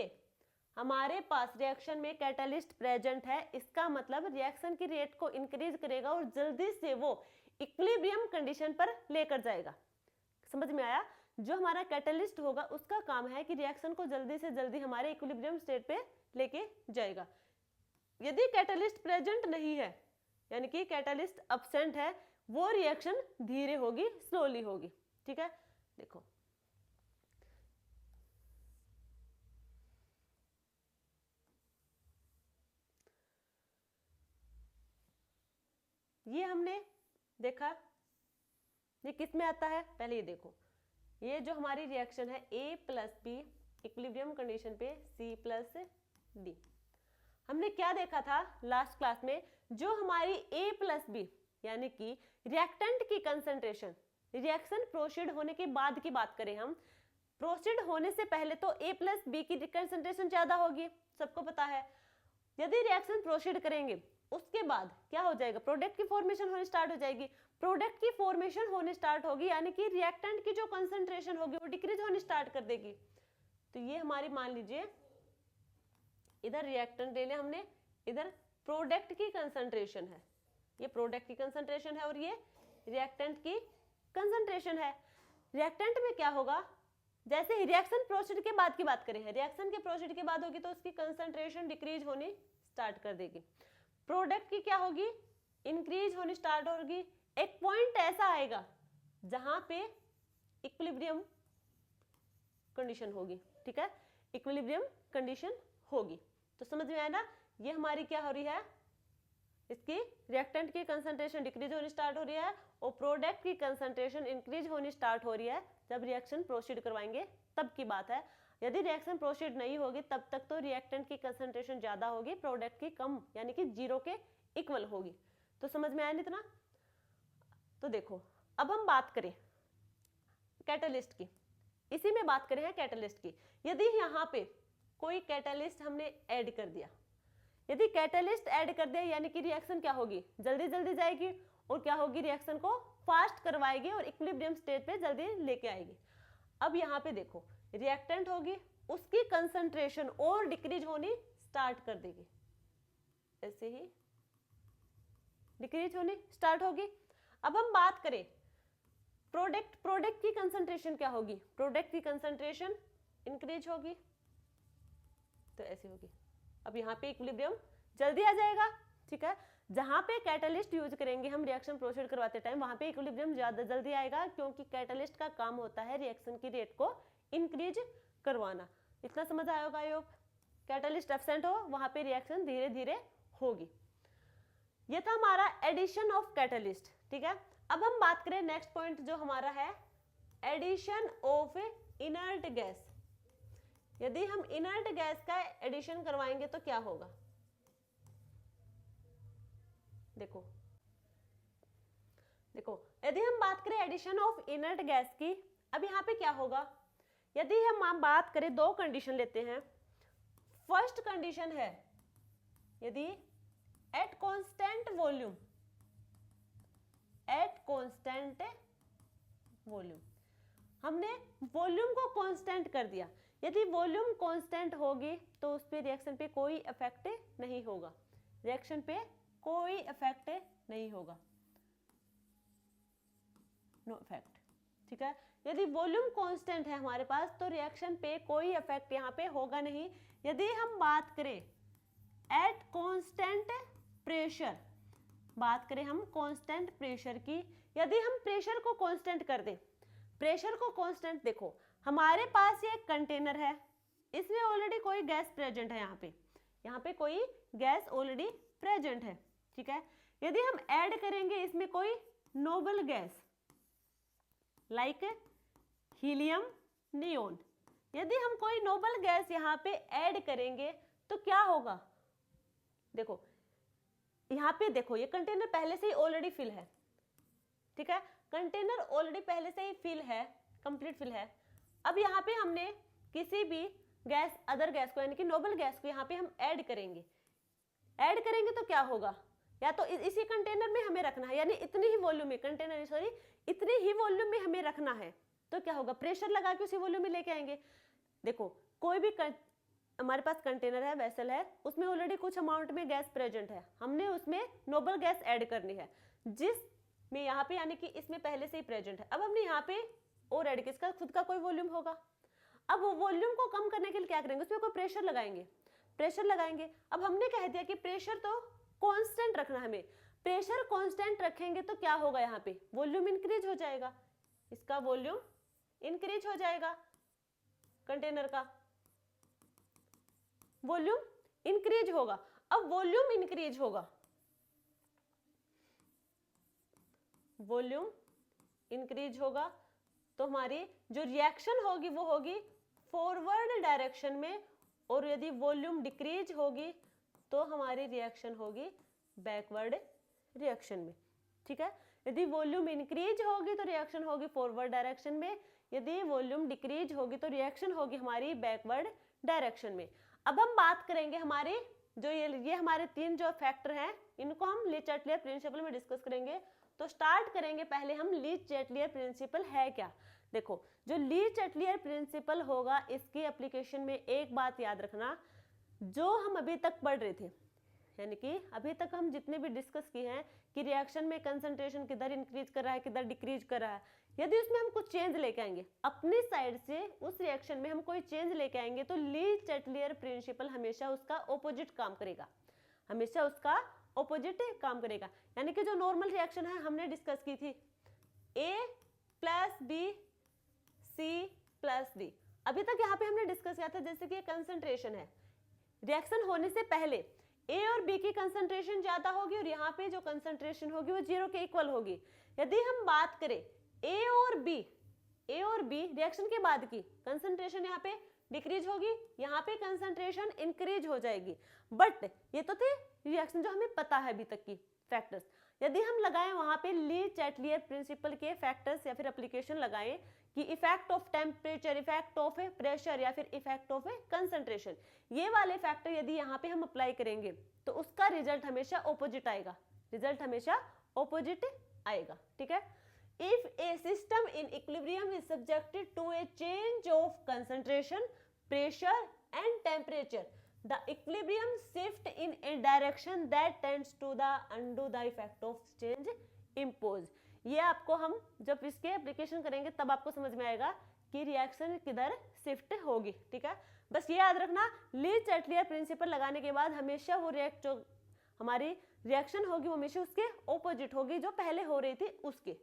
[SPEAKER 1] हमारे पास रिएक्शन में कैटलिस्ट प्रेजेंट है, इसका मतलब रिएक्शन की रेट को इंक्रीज करेगा और जल्दी से वो इक्विलिब्रियम कंडीशन पर लेकर जाएगा। समझ में आया? जो हमारा कैटलिस्ट होगा उसका काम है कि रिएक्शन को जल्दी से जल्दी हमारे इक्विलिब्रियम स्टेट पे लेके जाएगा। यदि कैटलिस्ट प्रेजेंट नहीं है, यानी कि कैटलिस्ट एब्सेंट है, वो रिएक्शन धीरे होगी, स्लोली होगी, ठीक है। देखो ये हमने देखा, ये किस में आता है, पहले ये देखो, ये जो हमारी रिएक्शन है A plus B equilibrium condition पे C प्लस डी, हमने क्या देखा था लास्ट क्लास में, जो हमारी A प्लस बी यानी कि रिएक्टेंट की कंसंट्रेशन, रिएक्शन प्रोसीड होने के बाद की बात करें हम, प्रोसीड होने से पहले तो A प्लस बी की कंसंट्रेशन ज्यादा होगी, सबको पता है। यदि रिएक्शन प्रोसीड करेंगे उसके बाद क्या हो जाएगा, प्रोडक्ट की फॉर्मेशन होनी स्टार्ट हो जाएगी। प्रोडक्ट की फॉर्मेशन होने स्टार्ट होगी यानी कि रिएक्टेंट की जो कंसंट्रेशन होगी वो डिक्रीज होनी स्टार्ट कर देगी। तो ये हमारी मान लीजिए इधर रिएक्टेंट ले लिया हमने, इधर प्रोडक्ट की कंसंट्रेशन है, ये प्रोडक्ट की कंसंट्रेशन है और ये रिएक्टेंट की कंसंट्रेशन है। रिएक्टेंट में क्या होगा, जैसे ही रिएक्शन प्रोसीड के बाद की बात करें, रिएक्शन के प्रोसीड के बाद होगी तो उसकी कंसंट्रेशन डिक्रीज होनी स्टार्ट कर देगी। प्रोडक्ट की क्या होगी, इंक्रीज होनी स्टार्ट होगी। एक पॉइंट ऐसा आएगा जहां पे इक्विलिब्रियम कंडीशन होगी, ठीक है, इक्विलिब्रियम कंडीशन होगी। तो समझ में आया ना, ये हमारी क्या हो रही है, इसकी रिएक्टेंट की कंसंट्रेशन डिक्रीज होनी स्टार्ट हो रही है और प्रोडक्ट की कंसंट्रेशन इंक्रीज होनी स्टार्ट हो रही है जब रिएक्शन प्रोसीड करवाएंगे तब की बात है। यदि रिएक्शन प्रोसीड नहीं होगी तब तक तो रिएक्टेंट की कंसंट्रेशन ज्यादा होगी, प्रोडक्ट की कम यानी कि 0 के इक्वल होगी। तो समझ में आया नहीं इतना। तो देखो अब हम बात करें कैटलिस्ट की, इसी में बात करें कैटलिस्ट की। यदि यहाँ पे कोई कैटलिस्ट हमने ऐड कर दिया, यदि कैटलिस्ट ऐड कर दिया यानी कि रिएक्शन क्या होगी, जल्दी जल्दी जाएगी और क्या होगी, रिएक्शन को फास्ट करवाएगी और इक्विलिब्रियम स्टेट पे जल्दी लेके आएगी। अब यहाँ पे देखो रिएक्टेंट होगी, उसकी कंसंट्रेशन और डिक्रीज होनी स्टार्ट कर देगी, ऐसे ही डिक्रीज होनी स्टार्ट होगी। अब हम बात करें प्रोडक्ट की कंसंट्रेशन क्या होगी, प्रोडक्ट की कंसंट्रेशन इंक्रीज होगी, तो ऐसी होगी। अब यहाँ पे इक्विलिब्रियम जल्दी आ जाएगा, ठीक है। जहां पे कैटलिस्ट यूज करेंगे हम रिएक्शन प्रोसीड करवाते टाइम, वहां पे इक्विलिब्रियम ज्यादा जल्दी आएगा, क्योंकि कैटलिस्ट का काम होता है रिएक्शन की रेट को इंक्रीज करवाना। इतना समझ आया होगा। योग कैटलिस्ट एब्सेंट हो वहां पे रिएक्शन धीरे धीरे होगी। ये था हमारा एडिशन ऑफ कैटलिस्ट, ठीक है। अब हम बात करें नेक्स्ट पॉइंट जो हमारा है एडिशन ऑफ इनर्ट गैस। यदि हम इनर्ट गैस का एडिशन करवाएंगे तो क्या होगा, देखो देखो यदि हम बात करें एडिशन ऑफ इनर्ट गैस की, अब यहाँ पे क्या होगा, यदि हम बात करें, दो कंडीशन लेते हैं। फर्स्ट कंडीशन है यदि at constant volume, at constant volume, हमने वॉल्यूम को कांस्टेंट कर दिया। यदि वॉल्यूम कांस्टेंट होगी तो उस पे रिएक्शन पे कोई इफेक्ट नहीं होगा, रिएक्शन पे कोई इफेक्ट नहीं होगा, नो इफेक्ट, ठीक है। यदि वॉल्यूम कांस्टेंट है हमारे पास तो रिएक्शन पे कोई इफेक्ट यहाँ पे होगा नहीं। यदि हम बात करें एट कांस्टेंट प्रेशर, बात करें हम कांस्टेंट प्रेशर की, यदि हम प्रेशर को कांस्टेंट कर दें, प्रेशर को कांस्टेंट, देखो हमारे पास ये कंटेनर है, इसमें ऑलरेडी कोई गैस प्रेजेंट है, यहाँ पे कोई गैस ऑलरेडी प्रेजेंट है, ठीक है। यदि हम ऐड करेंगे इसमें कोई noble gas like helium, neon, यदि हम कोई नोबल गैस यहाँ पे ऐड करेंगे तो क्या होगा, देखो यहाँ पे देखो ये कंटेनर पहले से ही ऑलरेडी फिल है, ठीक है, कंटेनर ऑलरेडी पहले से ही फिल है, कंप्लीट फिल है। अब यहाँ पे हमने किसी भी गैस, अदर गैस को यानी कि नोबल गैस को यहाँ पे हम ऐड करेंगे, ऐड करेंगे तो क्या होगा, या तो इसी कंटेनर में हमें रखना है, यानी इतनी ही वॉल्यूम में, कंटेनर सॉरी इतनी ही वॉल्यूम में हमें रखना है, तो क्या होगा, प्रेशर लगा के उसी वॉल्यूम में लेके आएंगे। देखो कोई भी हमारे पास कंटेनर है, वेसल है, उसमें ऑलरेडी कुछ अमाउंट में गैस प्रेजेंट है, हमने उसमें नोबल गैस ऐड करनी है, जिसमें यहाँ पे यानी कि इसमें पहले से ही प्रेजेंट है। अब हमने यहाँ पे और ऐड किया, इसका खुद का कोई वॉल्यूम होगा। अब वो वॉल्यूम को कम करने के लिए क्या करेंगे, उसमें कोई प्रेशर लगाएंगे, प्रेशर लगाएंगे। अब हमने कह दिया कि प्रेशर तो कांस्टेंट रखना है हमें, प्रेशर कांस्टेंट रखेंगे तो क्या होगा, यहाँ पे वॉल्यूम इंक्रीज हो जाएगा, इसका वॉल्यूम इंक्रीज हो जाएगा, कंटेनर का वॉल्यूम इंक्रीज होगा। अब वॉल्यूम इंक्रीज होगा, वॉल्यूम इंक्रीज होगा तो हमारी जो रिएक्शन होगी वो होगी फॉरवर्ड डायरेक्शन में, और यदि वॉल्यूम डिक्रीज होगी तो हमारी रिएक्शन होगी बैकवर्ड रिएक्शन में, ठीक है। यदि वॉल्यूम इंक्रीज होगी तो रिएक्शन होगी फॉरवर्ड डायरेक्शन में, यदि वॉल्यूम डिक्रीज होगी तो रिएक्शन होगी हमारी बैकवर्ड डायरेक्शन में। अब हम बात करेंगे हमारे जो ये हमारे तीन जो फैक्टर हैं, इनको हम ली चैटलियर प्रिंसिपल में डिस्कस करेंगे। तो स्टार्ट करेंगे पहले हम ली चैटलियर प्रिंसिपल है क्या। देखो जो ली चैटलियर प्रिंसिपल होगा, इसकी एप्लीकेशन में एक बात याद रखना, जो हम अभी तक पढ़ रहे थे, यानी कि अभी तक हम जितने भी डिस्कस किए हैं कि रिएक्शन में कंसंट्रेशन किधर इंक्रीज कर रहा है किधर डिक्रीज कर रहा है, यदि उसमें हम कुछ चेंज लेके आएंगे अपनी साइड से, उस रिएक्शन में हम कोई चेंज लेके आएंगे, तो ली चैटलियर प्रिंसिपल हमेशा उसका ऑपोजिट काम करेगा, हमेशा उसका ऑपोजिट काम करेगा। यानी कि जो नॉर्मल रिएक्शन है हमने डिस्कस की थी A plus B C plus D, अभी तक यहाँ पे हमने डिस्कस किया था जैसे कि कंसंट्रेशन है, रिएक्शन होने से पहले A और B की कंसंट्रेशन ज्यादा होगी और यहाँ पे जो कंसंट्रेशन होगी वो 0 के इक्वल होगी। यदि हम बात करें A और B रिएक्शन के बाद की कंसंट्रेशन यहाँ पे डिक्रीज होगी, यहाँ पे कंसंट्रेशन इंक्रीज हो जाएगी। बट ये तो थे रिएक्शन जो हमें पता है अभी तक की फैक्टर्स। यदि हम लगाएं वहां पे ली चैटलियर प्रिंसिपल के फैक्टर्स या फिर एप्लीकेशन लगाएं कि effect of temperature, effect of pressure या फिर इफेक्ट ऑफ कंसंट्रेशन, ये वाले फैक्टर यदि यहाँ पे हम अप्लाई करेंगे तो उसका रिजल्ट हमेशा ऑपोजिट आएगा, रिजल्ट हमेशा ऑपोजिट आएगा, ठीक है। If a system in equilibrium is subjected to a change of concentration, pressure and temperature, the equilibrium shift in a direction that tends to the undo the effect of change imposed। ये आपको हम जब इसके application करेंगे तब आपको समझ में आएगा कि रिएक्शन किधर शिफ्ट होगी, ठीक है। बस ये याद रखना, ली चैटलियर प्रिंसिपल लगाने के बाद हमेशा वो जो हमारी रिएक्शन होगी वो हमेशा उसके ऑपोजिट होगी जो पहले हो रही थी उसके।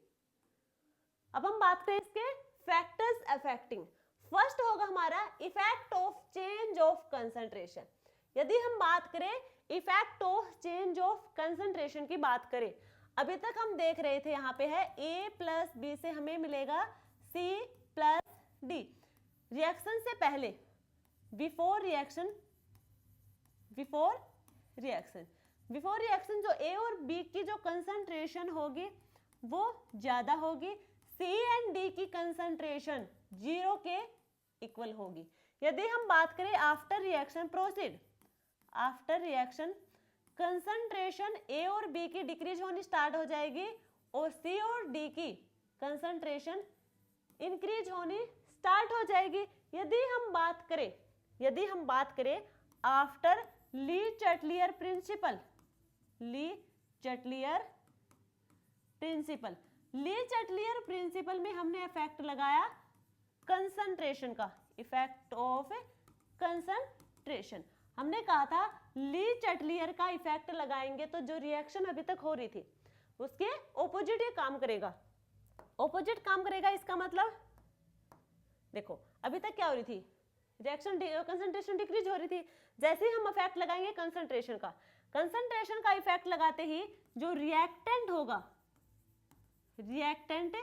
[SPEAKER 1] अब हम बात करें इसके फैक्टर्स अफेक्टिंग। फर्स्ट होगा हमारा effect of change of concentration. यदि हम बात करें effect of change of concentration की बात करें, अभी तक हम देख रहे थे यहाँ पे है A प्लस बी से हमें मिलेगा C प्लस डी। रिएक्शन से पहले बिफोर रिएक्शन जो A और B की जो कंसंट्रेशन होगी वो ज्यादा होगी, C एंड D की कंसंट्रेशन 0 के इक्वल होगी। यदि हम बात करें after reaction proceed, after reaction concentration A और B की डिक्रीज होनी स्टार्ट हो जाएगी और C और D की कंसंट्रेशन इंक्रीज होनी स्टार्ट हो जाएगी। यदि हम बात करें आफ्टर ली चैटलियर प्रिंसिपल, ली चैटलियर प्रिंसिपल में हमने इफेक्ट लगाया कंसंट्रेशन का, इफेक्ट ऑफ कंसंट्रेशन। हमने कहा था ली चैटलियर का इफेक्ट लगाएंगे तो जो रिएक्शन अभी तक हो रही थी उसके ऑपोजिट ये काम करेगा, ऑपोजिट काम करेगा। इसका मतलब देखो अभी तक क्या हो रही थी, रिएक्शन कंसंट्रेशन डिक्रीज हो रही थी, जैसे ही हम इफेक्ट लगाएंगे कंसंट्रेशन का इफेक्ट लगाते ही जो रिएक्टेंट होगा, reactant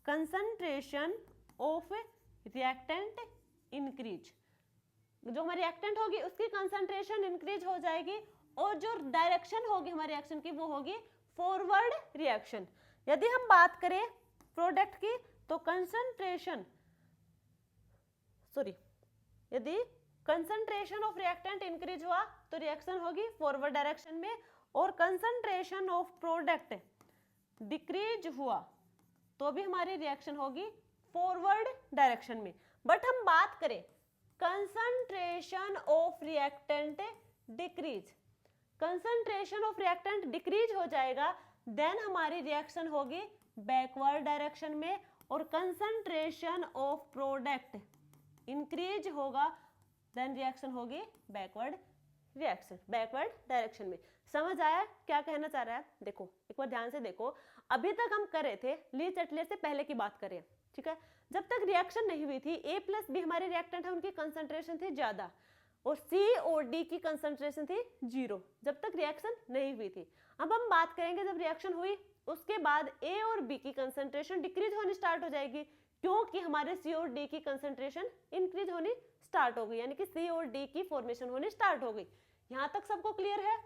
[SPEAKER 1] concentration of reactant increase, जो हमारी रिएक्टेंट होगी उसकी कंसंट्रेशन इंक्रीज हो जाएगी और जो डायरेक्शन होगी हमारी रिएक्शन की वो होगी फॉरवर्ड रिएक्शन। यदि हम बात करें प्रोडक्ट की तो यदि कंसंट्रेशन ऑफ रिएक्टेंट इंक्रीज हुआ तो रिएक्शन होगी फॉरवर्ड डायरेक्शन में, और कंसंट्रेशन ऑफ प्रोडक्ट डिक्रीज हुआ तो भी हमारी रिएक्शन होगी फॉरवर्ड डायरेक्शन में। बट हम बात करें concentration of reactant decrease, concentration of reactant decrease हो जाएगा देन हमारी रिएक्शन होगी बैकवर्ड डायरेक्शन में, और कंसंट्रेशन ऑफ प्रोडक्ट इंक्रीज होगा देन रिएक्शन होगी बैकवर्ड डायरेक्शन में। समझ आया क्या कहना चाह रहा है? देखो एक बार ध्यान से देखो, अभी तक हम कर रहे थे ली चैटलियर से पहले की बात करें, ठीक है। जब तक रिएक्शन नहीं हुई थी A प्लस बी हमारे रिएक्टेंट है उनकी कंसंट्रेशन थी ज्यादा और C और D की कंसंट्रेशन थी 0, जब तक रिएक्शन नहीं हुई थी। अब हम बात करेंगे जब रिएक्शन हुई उसके बाद A और B की कंसंट्रेशन डिक्रीज होनी स्टार्ट हो जाएगी क्योंकि हमारे C और D की कंसंट्रेशन इंक्रीज होनी स्टार्ट हो गई, यानी कि C और D की फॉर्मेशन होनी स्टार्ट हो गई। यहाँ तक सबको क्लियर है?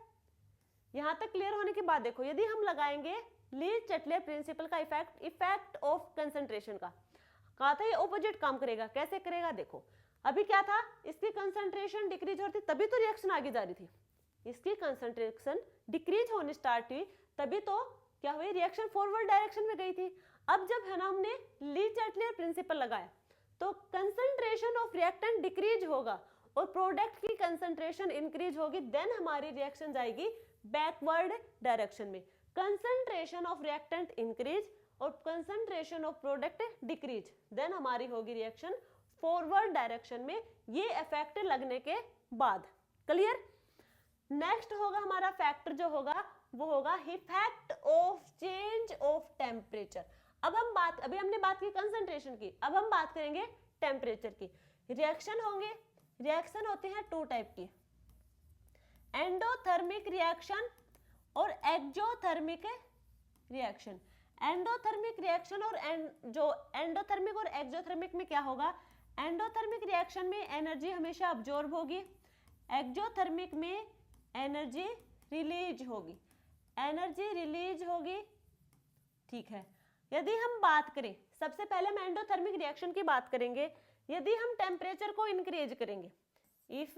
[SPEAKER 1] यहाँ तक क्लियर होने के बाद देखो, यदि हम लगाएंगे ली चैटलियर प्रिंसिपल का इफेक्ट ऑफ कंसंट्रेशन का, कहा था ये ऑपोजिट काम करेगा। कैसे करेगा? देखो, अभी क्या था, इसकी कंसंट्रेशन डिक्रीज हो रही थी, तभी तो रिएक्शन आगे जा रही थी। इसकी कंसंट्रेशन डिक्रीज होने स्टार्ट हुई, तभी तो क्या हुई, रिएक्शन फॉरवर्ड डायरेक्शन में गई थी। अब जब है ना हमने ली चैटलियर प्रिंसिपल लगाया, तो कंसंट्रेशन ऑफ रिएक्टेंट डिक्रीज होगा और प्रोडक्ट की कंसंट्रेशन इंक्रीज होगी, देन हमारी रिएक्शन जाएगी बैकवर्ड डायरेक्शन में। कंसंट्रेशन ऑफ रिएक्टेंट इंक्रीज और concentration of product decrease, then हमारी होगी रिएक्शन फॉरवर्ड डायरेक्शन में, ये इफेक्ट लगने के बाद। क्लियर? नेक्स्ट होगा हमारा फैक्टर जो होगा वो होगा effect of change of temperature. अभी हमने बात की कंसंट्रेशन की, अब हम बात करेंगे टेम्परेचर की। रिएक्शन होंगे, रिएक्शन होते हैं टू टाइप की, एंडोथर्मिक रिएक्शन और एक्सोथर्मिक रिएक्शन। एंडोथर्मिक रिएक्शन और जो एंडोथर्मिक और एक्सोथर्मिक में क्या होगा, एंडोथर्मिक रिएक्शन में एनर्जी हमेशा अब्जॉर्ब होगी, एक्सोथर्मिक में एनर्जी रिलीज होगी, एनर्जी रिलीज होगी। ठीक है, यदि हम बात करें, सबसे पहले हम एंडोथर्मिक रिएक्शन की बात करेंगे। यदि हम टेम्परेचर को इंक्रीज करेंगे, इफ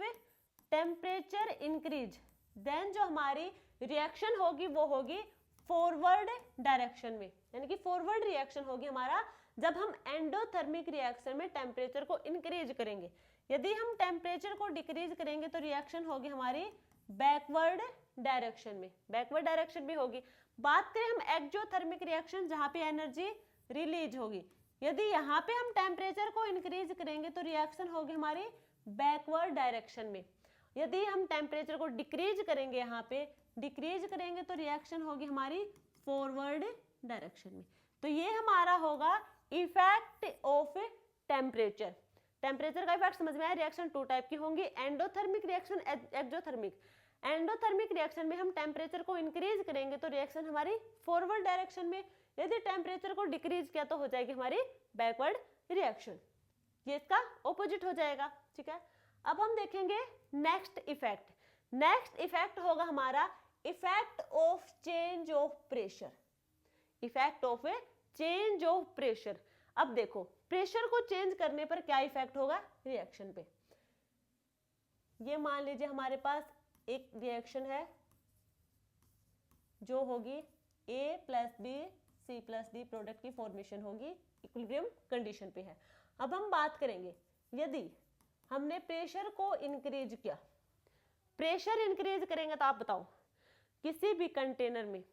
[SPEAKER 1] टेम्परेचर इंक्रीज, देन जो हमारी रिएक्शन होगी वो होगी फॉरवर्ड डायरेक्शन में, यानी कि फॉरवर्ड रिएक्शन होगी हमारा जब हम एंडोथर्मिक रिएक्शन में टेम्परेचर को इंक्रीज करेंगे। यदि हम टेम्परेचर को डिक्रीज करेंगे तो रिएक्शन होगी हमारी बैकवर्ड डायरेक्शन में, बैकवर्ड डायरेक्शन में होगी। बात करें हम एक्सोथर्मिक रिएक्शन, जहां पे एनर्जी रिलीज होगी, यदि यहाँ पे हम टेम्परेचर को इंक्रीज करेंगे तो रिएक्शन होगी हमारी बैकवर्ड डायरेक्शन में। यदि हम टेम्परेचर को डिक्रीज करेंगे, यहाँ पे डिक्रीज करेंगे तो रिएक्शन होगी हमारी फॉरवर्ड डायरेक्शन में। तो ये हमारा होगा इफेक्ट ऑफ टेम्परेचर। टेम्परेचर का इफेक्ट समझ में आया? रिएक्शन टू टाइप की होंगी, endothermic reaction, exothermic. Endothermic reaction में हम टेम्परेचर को इंक्रीज करेंगे तो रिएक्शन हमारी फॉरवर्ड डायरेक्शन में, यदि टेम्परेचर को डिक्रीज किया तो हो जाएगी हमारी बैकवर्ड रिएक्शन। ये इसका ऑपोजिट हो जाएगा। ठीक है, अब हम देखेंगे नेक्स्ट इफेक्ट। नेक्स्ट इफेक्ट होगा हमारा effect of change of pressure, effect of change of pressure. अब देखो, प्रेशर को चेंज करने पर क्या इफेक्ट होगा रिएक्शन पे। ये मान लीजिए हमारे पास एक रिएक्शन है जो होगी A plus B C plus D, product की फॉर्मेशन होगी, इक्विलिब्रियम कंडीशन पे है। अब हम बात करेंगे, यदि हमने प्रेशर को इंक्रीज किया, प्रेशर इंक्रीज करेंगे तो आप बताओ, किसी भी कंटेनर में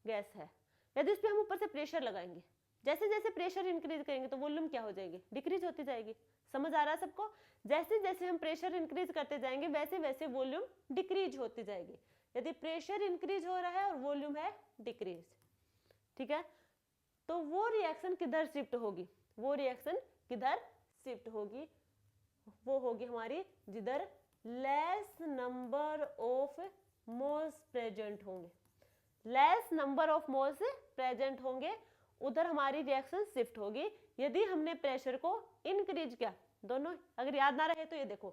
[SPEAKER 1] गैस है, यदि उस पर हम ऊपर से प्रेशर लगाएंगे, जैसे जैसे प्रेशर इंक्रीज करेंगे तो वॉल्यूम क्या हो जाएगी, डिक्रीज होती जाएगी। समझ आ रहा है सबको? जैसे जैसे हम प्रेशर इंक्रीज करते जाएंगे वैसे वैसे वॉल्यूम डिक्रीज होती जाएगी। यदि प्रेशर इंक्रीज हो रहा है और वॉल्यूम है डिक्रीज, ठीक है, तो वो रिएक्शन किधर शिफ्ट होगी, वो रिएक्शन किधर शिफ्ट होगी, वो होगी हमारी जिधर less number of moles present होंगे, less number of moles present होंगे, उधर हमारी रिएक्शन शिफ्ट होगी। यदि हमने प्रेशर को इंक्रीज किया, दोनों अगर याद ना रहे तो ये देखो,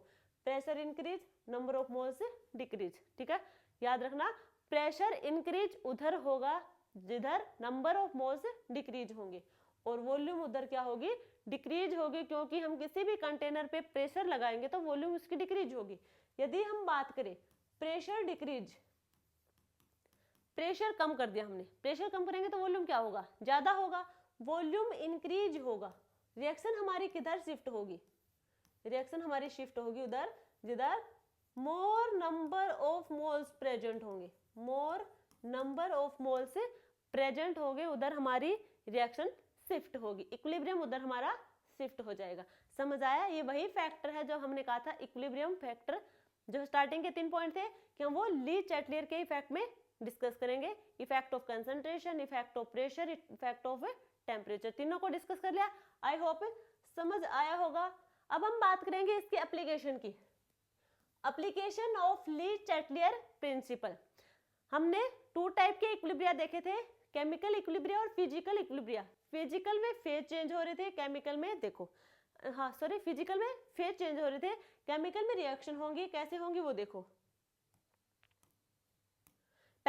[SPEAKER 1] pressure increase, number of moles decrease. ठीक है, याद रखना, प्रेशर इंक्रीज उधर होगा जिधर नंबर ऑफ मोल्स डिक्रीज होंगे, और वॉल्यूम उधर क्या होगी, डिक्रीज होगी, क्योंकि हम किसी भी कंटेनर पे प्रेशर लगाएंगे तो वॉल्यूम उसकी डिक्रीज होगी। यदि हम बात करें प्रेशर डिक्रीज, प्रेशर कम कर दिया हमने, प्रेशर कम करेंगे तो वॉल्यूम क्या होगा, ज्यादा होगा, वॉल्यूम इंक्रीज होगा, रिएक्शन हमारी किधर शिफ्ट होगी, रिएक्शन हमारी शिफ्ट होगी उधर जिधर more number of moles present होंगे, more number of moles present होंगे, उधर हमारी रिएक्शन शिफ्ट होगी, इक्विलिब्रियम उधर हमारा शिफ्ट हो जाएगा। समझ आया? ये वही फैक्टर है जो हमने कहा था इक्विलिब्रियम फैक्टर, जो स्टार्टिंग के 3 पॉइंट थे कि हम वो ली चैटलियर के इफेक्ट में डिस्कस करेंगे। Effect of concentration, effect of pressure, effect of temperature, तीनों को डिस्कस कर लिया। आई होप समझ आया होगा। अब हम बात करेंगे इसकी एप्लीकेशन की, application of Lee Chatelier principal. हमने 2 टाइप के इक्विलिब्रिया देखे थे, केमिकल इक्विलिब्रिया और फिजिकल इक्विलिब्रिया। फिजिकल में फेज चेंज हो रहे थे, केमिकल में देखो, फिजिकल में फेज चेंज हो रहे थे, केमिकल में रिएक्शन होंगी, कैसे होंगी वो देखो।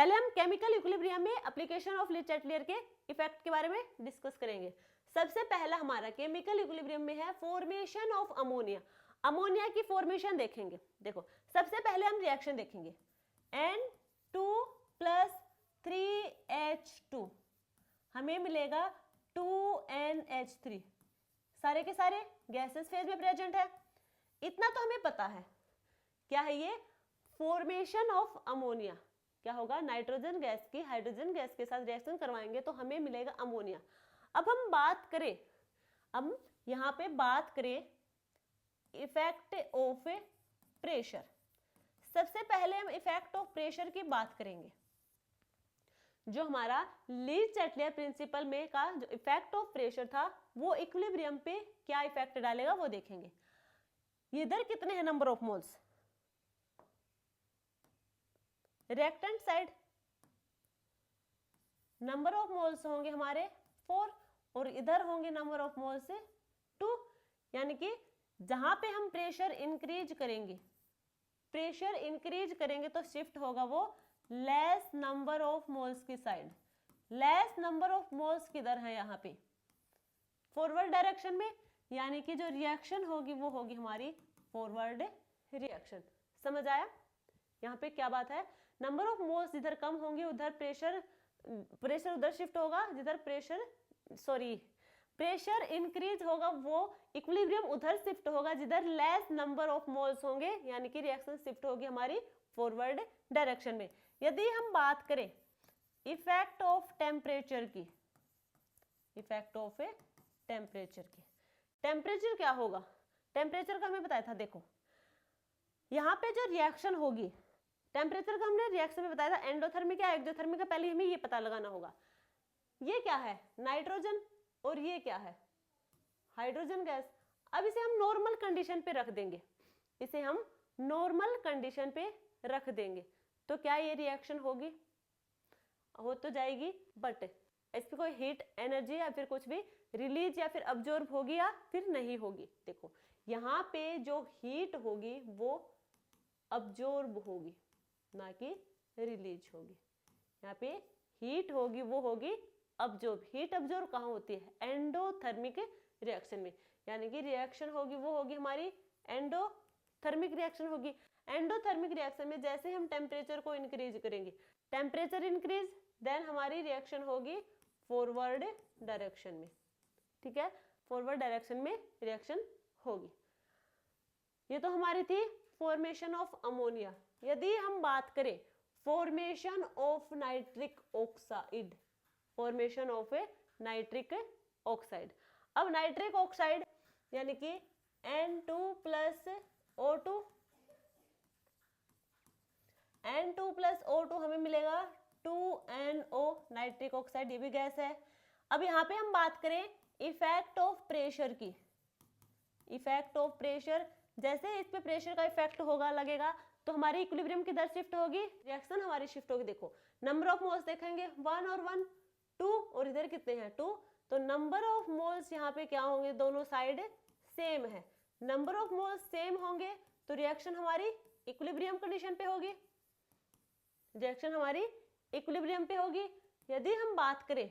[SPEAKER 1] पहले हम केमिकल इक्विलिब्रियम में एप्लीकेशन ऑफ ली चैटलियर के इफेक्ट के बारे में डिस्कस करेंगे। सबसे पहला हमारा केमिकल इक्विलिब्रियम में है फॉर्मेशन ऑफ अमोनिया। अमोनिया की फॉर्मेशन देखेंगे। देखो सबसे पहले हम रिएक्शन देखेंगे, N2 + 3H2 हमें मिलेगा 2NH3। सारे के सारे गैसेस फेज में प्रेजेंट है, इतना तो हमें पता है। क्या है ये? Formation of ammonia. क्या होगा? नाइट्रोजन गैस की हाइड्रोजन गैस के साथ रिएक्शन करवाएंगे तो हमें मिलेगा अमोनिया। अब हम बात करें, अब यहाँ पे बात करें इफेक्ट ऑफ प्रेशर। सबसे पहले हम इफेक्ट ऑफ प्रेशर की बात करेंगे। जो हमारा ली चैटलियर प्रिंसिपल में का जो इफेक्ट ऑफ प्रेशर था वो इक्विलिब्रियम पे क्या इफेक्ट डालेगा वो देखेंगे। इधर कितने हैं number of moles? Reactant side number of moles होंगे हमारे 4 और इधर होंगे नंबर ऑफ मोल्स 2। यानी कि जहां पे हम प्रेशर इंक्रीज करेंगे तो शिफ्ट होगा वो लेस नंबर ऑफ मोल्स की side. Less number of moles किधर है? यहाँ पे फॉरवर्ड डायरेक्शन में, यानी कि जो रिएक्शन होगी वो होगी हमारी फॉरवर्ड रिएक्शन। समझ आया? यहाँ पे क्या बात है? नंबर ऑफ मोल्स जिधर कम होंगे उधर प्रेशर उधर शिफ्ट होगा, जिधर प्रेशर इंक्रीज होगा वो इक्विलिब्रियम उधर शिफ्ट होगा जिधर लेस नंबर ऑफ मोल्स होंगे, यानी कि रिएक्शन शिफ्ट होगी हमारी फॉरवर्ड डायरेक्शन में। यदि हम बात करें इफेक्ट ऑफ टेम्परेचर की, टेम्परेचर क्या होगा? टेम्परेचर का हमें बताया था। देखो यहाँ पे जो रिएक्शन होगी, टेम्परेचर का हमने रिएक्शन में बताया था एंडोथर्मिक या एक्सोथर्मिक का, पहले हमें ये पता लगाना होगा। ये क्या है? नाइट्रोजन, और ये क्या है? Hydrogen gas. अब इसे हम नॉर्मल कंडीशन पे रख देंगे, तो क्या ये रिएक्शन होगी? हो तो जाएगी, बट इस पे कोई हीट एनर्जी या फिर कुछ भी रिलीज या फिर अब्जॉर्ब होगी या फिर नहीं होगी। देखो यहाँ पे जो हीट होगी वो अब्जॉर्ब होगी, ना कि रिलीज होगी। यहाँ पे हीट होगी वो होगी अब्जॉर्ब। हीट अब्जॉर्ब कहाँ होती है? एंडोथर्मिक रिएक्शन में, यानी कि रिएक्शन होगी वो होगी हमारी एंडोथर्मिक रिएक्शन होगी। एंडोथर्मिक रिएक्शन में जैसे हम टेम्परेचर को इंक्रीज करेंगे, टेम्परेचर इंक्रीज, देन हमारी रिएक्शन होगी फॉरवर्ड डायरेक्शन में। ठीक है, फॉरवर्ड डायरेक्शन में रिएक्शन होगी। ये तो हमारी थी फॉर्मेशन ऑफ अमोनिया। यदि हम बात करें फॉर्मेशन ऑफ नाइट्रिक ऑक्साइड, अब नाइट्रिक ऑक्साइड यानी कि N2 + O2 हमें मिलेगा 2NO नाइट्रिक ऑक्साइड, ये भी गैस है। अब यहाँ पे हम बात करें इफेक्ट ऑफ प्रेशर की। इफेक्ट ऑफ प्रेशर, जैसे इस पे प्रेशर का इफेक्ट होगा लगेगा तो हमारी इक्विलिब्रियम किधर शिफ्ट होगी? रिएक्शन हमारी शिफ्ट होगी। देखो नंबर ऑफ मोल्स देखेंगे 1 और 1 2, और इधर कितने हैं 2, तो नंबर ऑफ मोल्स यहाँ पे क्या होंगे? दोनों साइड सेम है। नंबर ऑफ मोल्स सेम होंगे तो रिएक्शन हमारी इक्विलिब्रियम कंडीशन पे होगी, यदि हम बात करें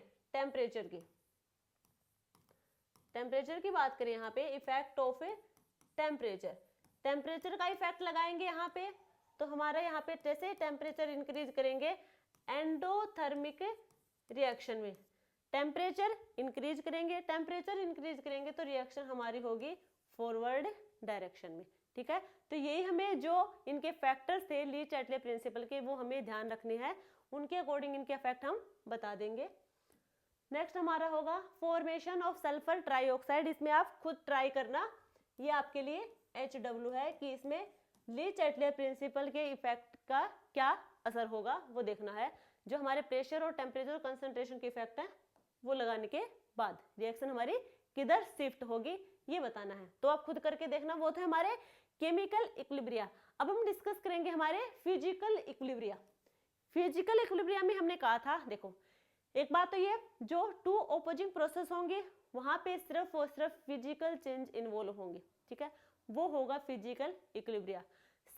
[SPEAKER 1] टेम्परेचर की बात करें यहाँ पे इफेक्ट ऑफ टेम्परेचर का इफेक्ट लगाएंगे यहाँ पे, तो हमारा यहाँ पे जैसे टेम्परेचर इंक्रीज करेंगे एंडोथर्मिक रिएक्शन में, टेम्परेचर इंक्रीज करेंगे तो रिएक्शन हमारी होगी फॉरवर्ड डायरेक्शन में। ठीक है, तो यही हमें जो इनके फैक्टर्स थे ली चैटलियर प्रिंसिपल के वो हमें ध्यान रखने हैं, उनके अकॉर्डिंग इनके इफेक्ट हम बता देंगे। नेक्स्ट हमारा होगा फॉर्मेशन ऑफ सल्फर ट्राइऑक्साइड। इसमें आप खुद ट्राई करना, ये आपके लिए HW है कि इसमें ली चैटलियर प्रिंसिपल के इफेक्ट का क्या असर होगा वो देखना है। जो हमारे प्रेशर और टेम्परेचर कंसंट्रेशन के इफेक्ट हैं वो लगाने के बाद रिएक्शन हमारी किधर शिफ्ट होगी ये बताना है, तो आप खुद करके देखना। वो थे हमारे केमिकल इक्विलिब्रिया। अब हम डिस्कस करेंगे हमारे फिजिकल इक्विलिब्रिया। फिजिकल इक्विलिब्रिया में हमने कहा था, देखो एक बात तो ये, जो टू ऑपोजिंग प्रोसेस होंगे वहां पे सिर्फ और सिर्फ फिजिकल चेंज इन्वॉल्व होंगे। ठीक है, वो होगा फिजिकल इक्विलिब्रिया।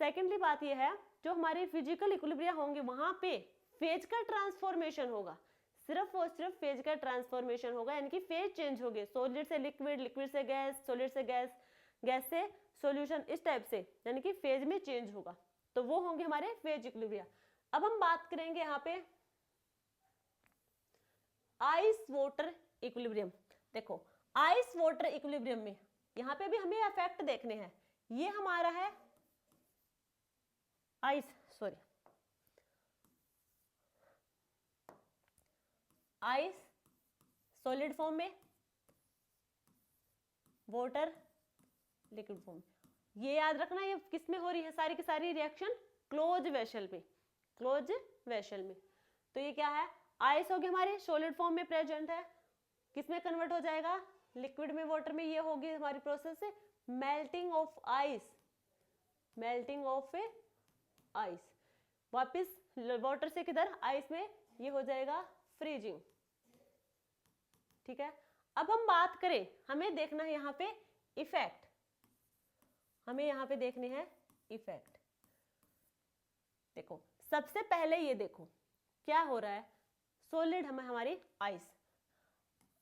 [SPEAKER 1] सेकेंडली बात ये है, जो हमारे फिजिकल इक्विलिब्रिया होंगे वहां पे फेज का ट्रांसफॉर्मेशन होगा, सिर्फ और सिर्फ फेज का ट्रांसफॉर्मेशन होगा, यानी कि फेज चेंज होगी, सॉलिड से लिक्विड, लिक्विड से गैस, सॉलिड से गैस, गैस से सॉल्यूशन, इस टाइप से, यानी कि फेज में चेंज होगा, तो वो होंगे हमारे फेज इक्विलिब्रिया। अब हम बात करेंगे यहाँ पे आइस वाटर इक्विलिब्रियम। देखो आइस वाटर इक्विलिब्रियम में यहाँ पे भी हमें इफेक्ट देखने हैं। ये हमारा है ice, sorry ice solid form में, वाटर लिक्विड फॉर्म में। ये याद रखना, ये किस में हो रही है सारी की सारी रिएक्शन, क्लोज वेसल में, क्लोज वेसल में। तो ये क्या है, आइस होगी हमारी सॉलिड फॉर्म में प्रेजेंट है, किस में कन्वर्ट हो जाएगा, लिक्विड में, वाटर में। ये होगी हमारी प्रोसेस से melting of ice, melting of ice. वापस वाटर से किधर, आइस में, ये हो जाएगा फ्रीजिंग। ठीक है, अब हम बात करें, हमें देखना है यहाँ पे इफेक्ट, हमें यहाँ पे देखने हैं इफेक्ट। देखो सबसे पहले ये देखो क्या हो रहा है, सॉलिड हमें हमारी आइस,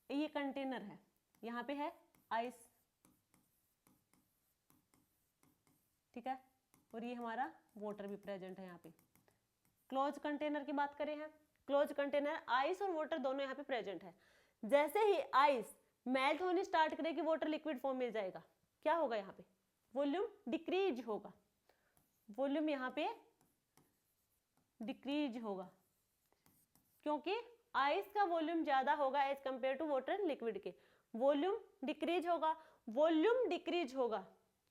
[SPEAKER 1] ये कंटेनर है, यहाँ पे है आइस, ठीक है, और ये हमारा वाटर भी प्रेजेंट है यहाँ पे। क्लोज कंटेनर की बात करें हैं, क्लोज कंटेनर, आइस और वाटर दोनों यहाँ पे प्रेजेंट है। जैसे ही आइस मेल्ट होने स्टार्ट करेगी, वाटर लिक्विड फॉर्म में जाएगा, क्या होगा यहाँ पे, वॉल्यूम डिक्रीज होगा, वॉल्यूम यहाँ पे डिक्रीज होगा, क्योंकि आइस का वॉल्यूम ज्यादा होगा as compare to water liquid के, वॉल्यूम डिक्रीज होगा, वॉल्यूम डिक्रीज होगा,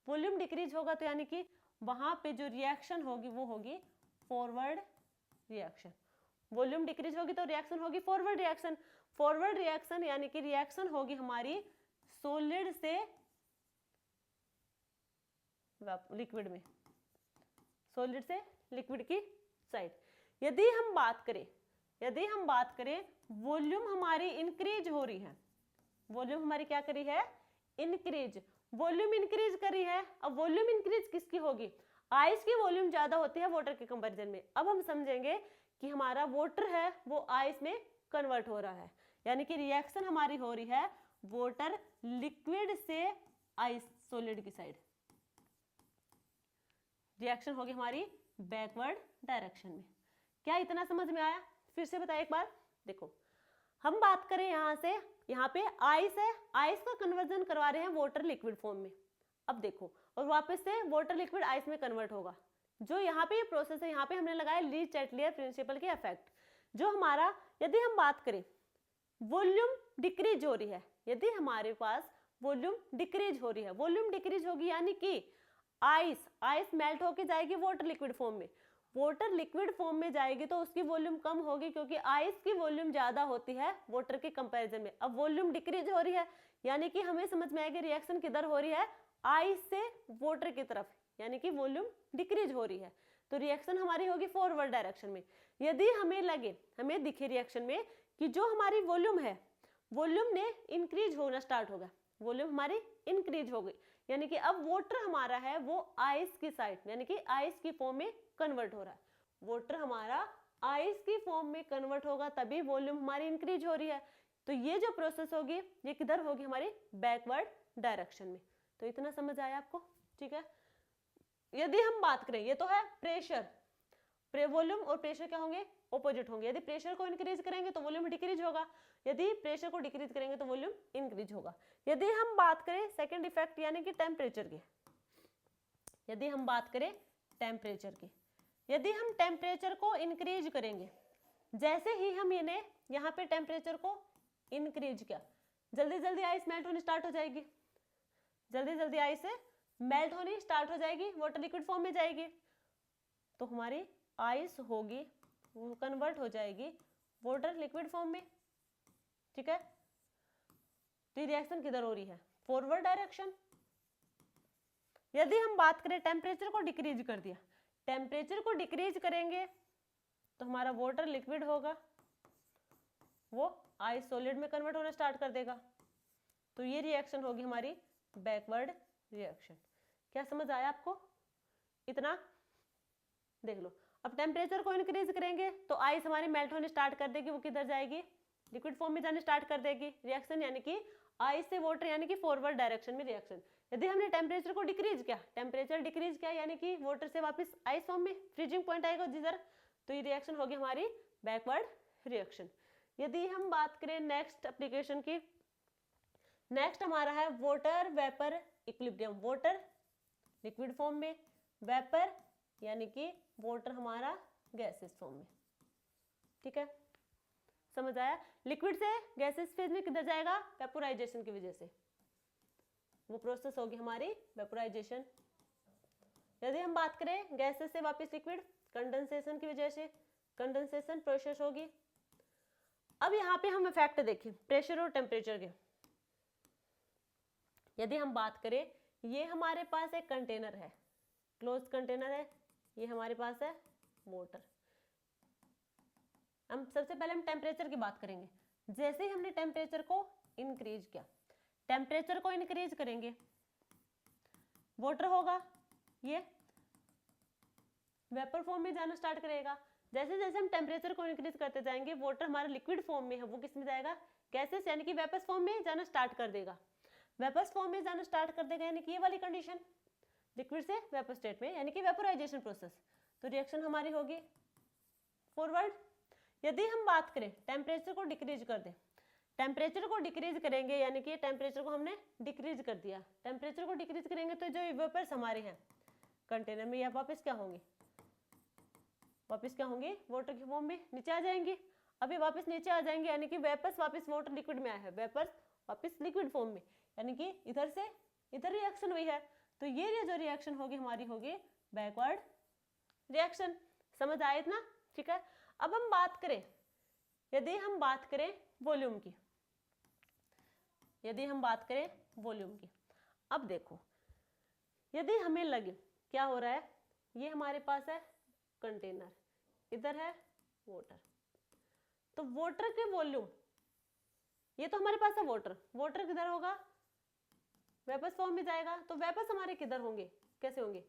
[SPEAKER 1] वॉल्यूम डिक्रीज होगा, तो यानी कि वहां पे जो रिएक्शन होगी वो होगी फॉरवर्ड रिएक्शन। वॉल्यूम डिक्रीज होगी तो रिएक्शन होगी फॉरवर्ड रिएक्शन, फॉरवर्ड रिएक्शन यानी कि रिएक्शन होगी हमारी सॉलिड से लिक्विड में, सॉलिड से लिक्विड की साइड। यदि हम बात करें वॉल्यूम हमारी इंक्रीज हो रही है, वॉल्यूम हमारी क्या करी है, इंक्रीज, वॉल्यूम इंक्रीज करी है। अब वॉल्यूम इंक्रीज किसकी होगी, आइस की वॉल्यूम ज्यादा होती है वाटर के कंपैरिजन में। अब हम समझेंगे कि हमारा वाटर है वो आइस में कन्वर्ट हो रहा है, यानी कि रिएक्शन हमारी हो रही है वाटर लिक्विड से आइस सॉलिड की साइड, रिएक्शन होगी हमारी बैकवर्ड डायरेक्शन में। क्या इतना समझ में आया, फिर से बताए एक बार। देखो हम बात करें यहाँ से, यहाँ पे आइस है, आइस का कन्वर्जन करवा रहे हैं वाटर लिक्विड फॉर्म में। अब देखो और वापस से वाटर लिक्विड आइस में कन्वर्ट होगा। जो यहाँ पे प्रोसेस है, यहाँ पे हमने लगाया ली चैटलियर प्रिंसिपल के इफेक्ट। जो हमारा, यदि हम बात करें वॉल्यूम डिक्रीज हो रही है, यदि हमारे पास वॉल्यूम डिक्रीज हो रही है, वॉल्यूम डिक्रीज होगी यानी कि आइस मेल्ट होके जाएगी वाटर लिक्विड फॉर्म में, वाटर लिक्विड फॉर्म में जाएगी तो उसकी वॉल्यूम कम होगी, क्योंकि आइस की वॉल्यूम ज्यादा होती है वाटर के कंपैरिजन में। अब वॉल्यूम डिक्रीज हो रही है, यानी कि हमें समझ में आएगी रिएक्शन किधर हो रही है, आइस से वाटर की तरफ, यानी कि वॉल्यूम डिक्रीज हो रही है, तो रिएक्शन हमारी होगी फॉरवर्ड डायरेक्शन में। यदि हमें दिखे रिएक्शन में कि जो हमारी वॉल्यूम है, वॉल्यूम ने इंक्रीज होना स्टार्ट होगा, वॉल्यूम हमारी इंक्रीज हो गई, यानी कि अब वाटर हमारा है वो आइस की साइड, यानी कि आइस की फॉर्म में कन्वर्ट हो रहा है, वाटर हमारा आइस की फॉर्म में कन्वर्ट होगा, तभी वॉल्यूम हमारी इंक्रीज हो रही है। तो ये जो प्रोसेस होगी ये किधर होगी, हमारी बैकवर्ड डायरेक्शन में। तो इतना समझ आया आपको, ठीक है। यदि हम बात करें, ये तो है प्रेशर, वॉल्यूम और प्रेशर क्या होंगे, ऑपोजिट होंगे। यदि प्रेशर को इंक्रीज करेंगे तो वॉल्यूम डिक्रीज होगा, यदि प्रेशर को डिक्रीज करेंगे तो वॉल्यूम इंक्रीज होगा। यदि हम बात करें सेकंड इफेक्ट यानी कि टेम्परेचर की, यदि हम बात करें टेम्परेचर की, यदि हम टेम्परेचर को इंक्रीज करेंगे, जैसे ही हम यहाँ पे टेम्परेचर को इंक्रीज किया, जल्दी जल्दी आइस मेल्ट होनी स्टार्ट हो जाएगी, जल्दी जल्दी आइस मेल्ट होनी स्टार्ट हो जाएगी, वाटर लिक्विड फॉर्म में जाएगी, तो हमारी आइस होगी वो कन्वर्ट हो जाएगी वाटर लिक्विड फॉर्म में, ठीक है। तो रिएक्शन किधर हो रही है, फॉरवर्ड डायरेक्शन। यदि हम बात करें टेम्परेचर को डिक्रीज कर दिया, टेम्परेचर को डिक्रीज करेंगे तो हमारा वाटर लिक्विड होगा वो आइस सॉलिड में कन्वर्ट होना स्टार्ट कर देगा, तो ये रिएक्शन होगी हमारी बैकवर्ड रिएक्शन। क्या समझ आया आपको, इतना देख लो। अब टेम्परेचर को इंक्रीज करेंगे तो आइस हमारी मेल्ट होने स्टार्ट कर देगी, वो किधर जाएगी, लिक्विड फॉर्म में जाने स्टार्ट कर देगी। रिएक्शन यानी कि आइस से वाटर यानी कि फॉरवर्ड डायरेक्शन में रिएक्शन। यदि हमने टेम्परेचर को डिक्रीज किया, टेम्परेचर डिक्रीज किया यानी कि वाटर से वापस आइस फॉर्म में, फ्रीजिंग पॉइंट आएगा जिधर, तो ये रिएक्शन होगी हमारी बैकवर्ड रिएक्शन। यदि हम बात करें नेक्स्ट एप्लीकेशन की, नेक्स्ट हमारा है water vapour equilibrium. Water liquid form में, वेपर यानी कि वाटर हमारा गैसेस फॉर्म में। ठीक है, समझ आया। लिक्विड से गैसेस फेज में किधर जाएगा, वेपोराइजेशन की वजह से, वो प्रोसेस होगी हमारी वेपोराइजेशन। यदि हम बात करें गैसेस से वापस लिक्विड, कंडेंसेशन की वजह से कंडेंसेशन प्रोसेस होगी। अब यहाँ पे हम इफेक्ट देखें प्रेशर और टेम्परेचर के। यदि हम बात करें, ये हमारे पास एक कंटेनर है, क्लोज कंटेनर है, ये हमारे पास है वाटर। हम सबसे पहले हम टेम्परेचर की बात करेंगे। जैसे ही हमने टेम्परेचर को इंक्रीज किया, टेम्परेचर को इंक्रीज करेंगे, वाटर होगा, ये वेपर फॉर्म में जाना स्टार्ट करेगा। जैसे जैसे हम टेम्परेचर को इंक्रीज करते जाएंगे, वाटर हमारा लिक्विड फॉर्म में है, वो किस में जाएगा, गैसेस यानी कि वेपर्स फॉर्म में जाना स्टार्ट कर देगा। वेपर्स फॉर्म में जाना स्टार्ट कर देगा यानी कि ये वाली कंडीशन, लिक्विड से वेपर स्टेट में, यानी कि वेपोराइजेशन प्रोसेस। तो रिएक्शन हमारी होगी फॉरवर्ड। यदि हम बात करें टेम्परेचर को डिक्रीज कर दें, टेम्परेचर को डिक्रीज करेंगे यानी कि टेम्परेचर को हमने डिक्रीज कर दिया, टेम्परेचर को डिक्रीज करेंगे तो जो वेपर्स हमारे हैं कंटेनर में, यह वापस क्या होंगे, वापस क्या होंगे, वाटर की फॉर्म में नीचे आ जाएंगे। अभी वापस नीचे आ जाएंगे यानी कि वेपर्स वापस वाटर लिक्विड में आया है, वेपर्स वापस लिक्विड फॉर्म में, यानी कि इधर से इधर रिएक्शन हुई है। तो ये जो रिएक्शन होगी हमारी होगी बैकवर्ड रिएक्शन। समझ आए इतना, ठीक है। अब हम बात करें, यदि हम बात करें वॉल्यूम की, यदि हम बात करें वॉल्यूम की, अब देखो यदि हमें लगे क्या हो रहा है, ये हमारे पास है कंटेनर, इधर है वाटर, तो वाटर के वॉल्यूम, ये तो हमारे पास है वाटर, वाटर किधर होगा, वेपर्स फॉर्म में जाएगा। तो वेपर्स हमारे किधर होंगे, कैसे होंगे,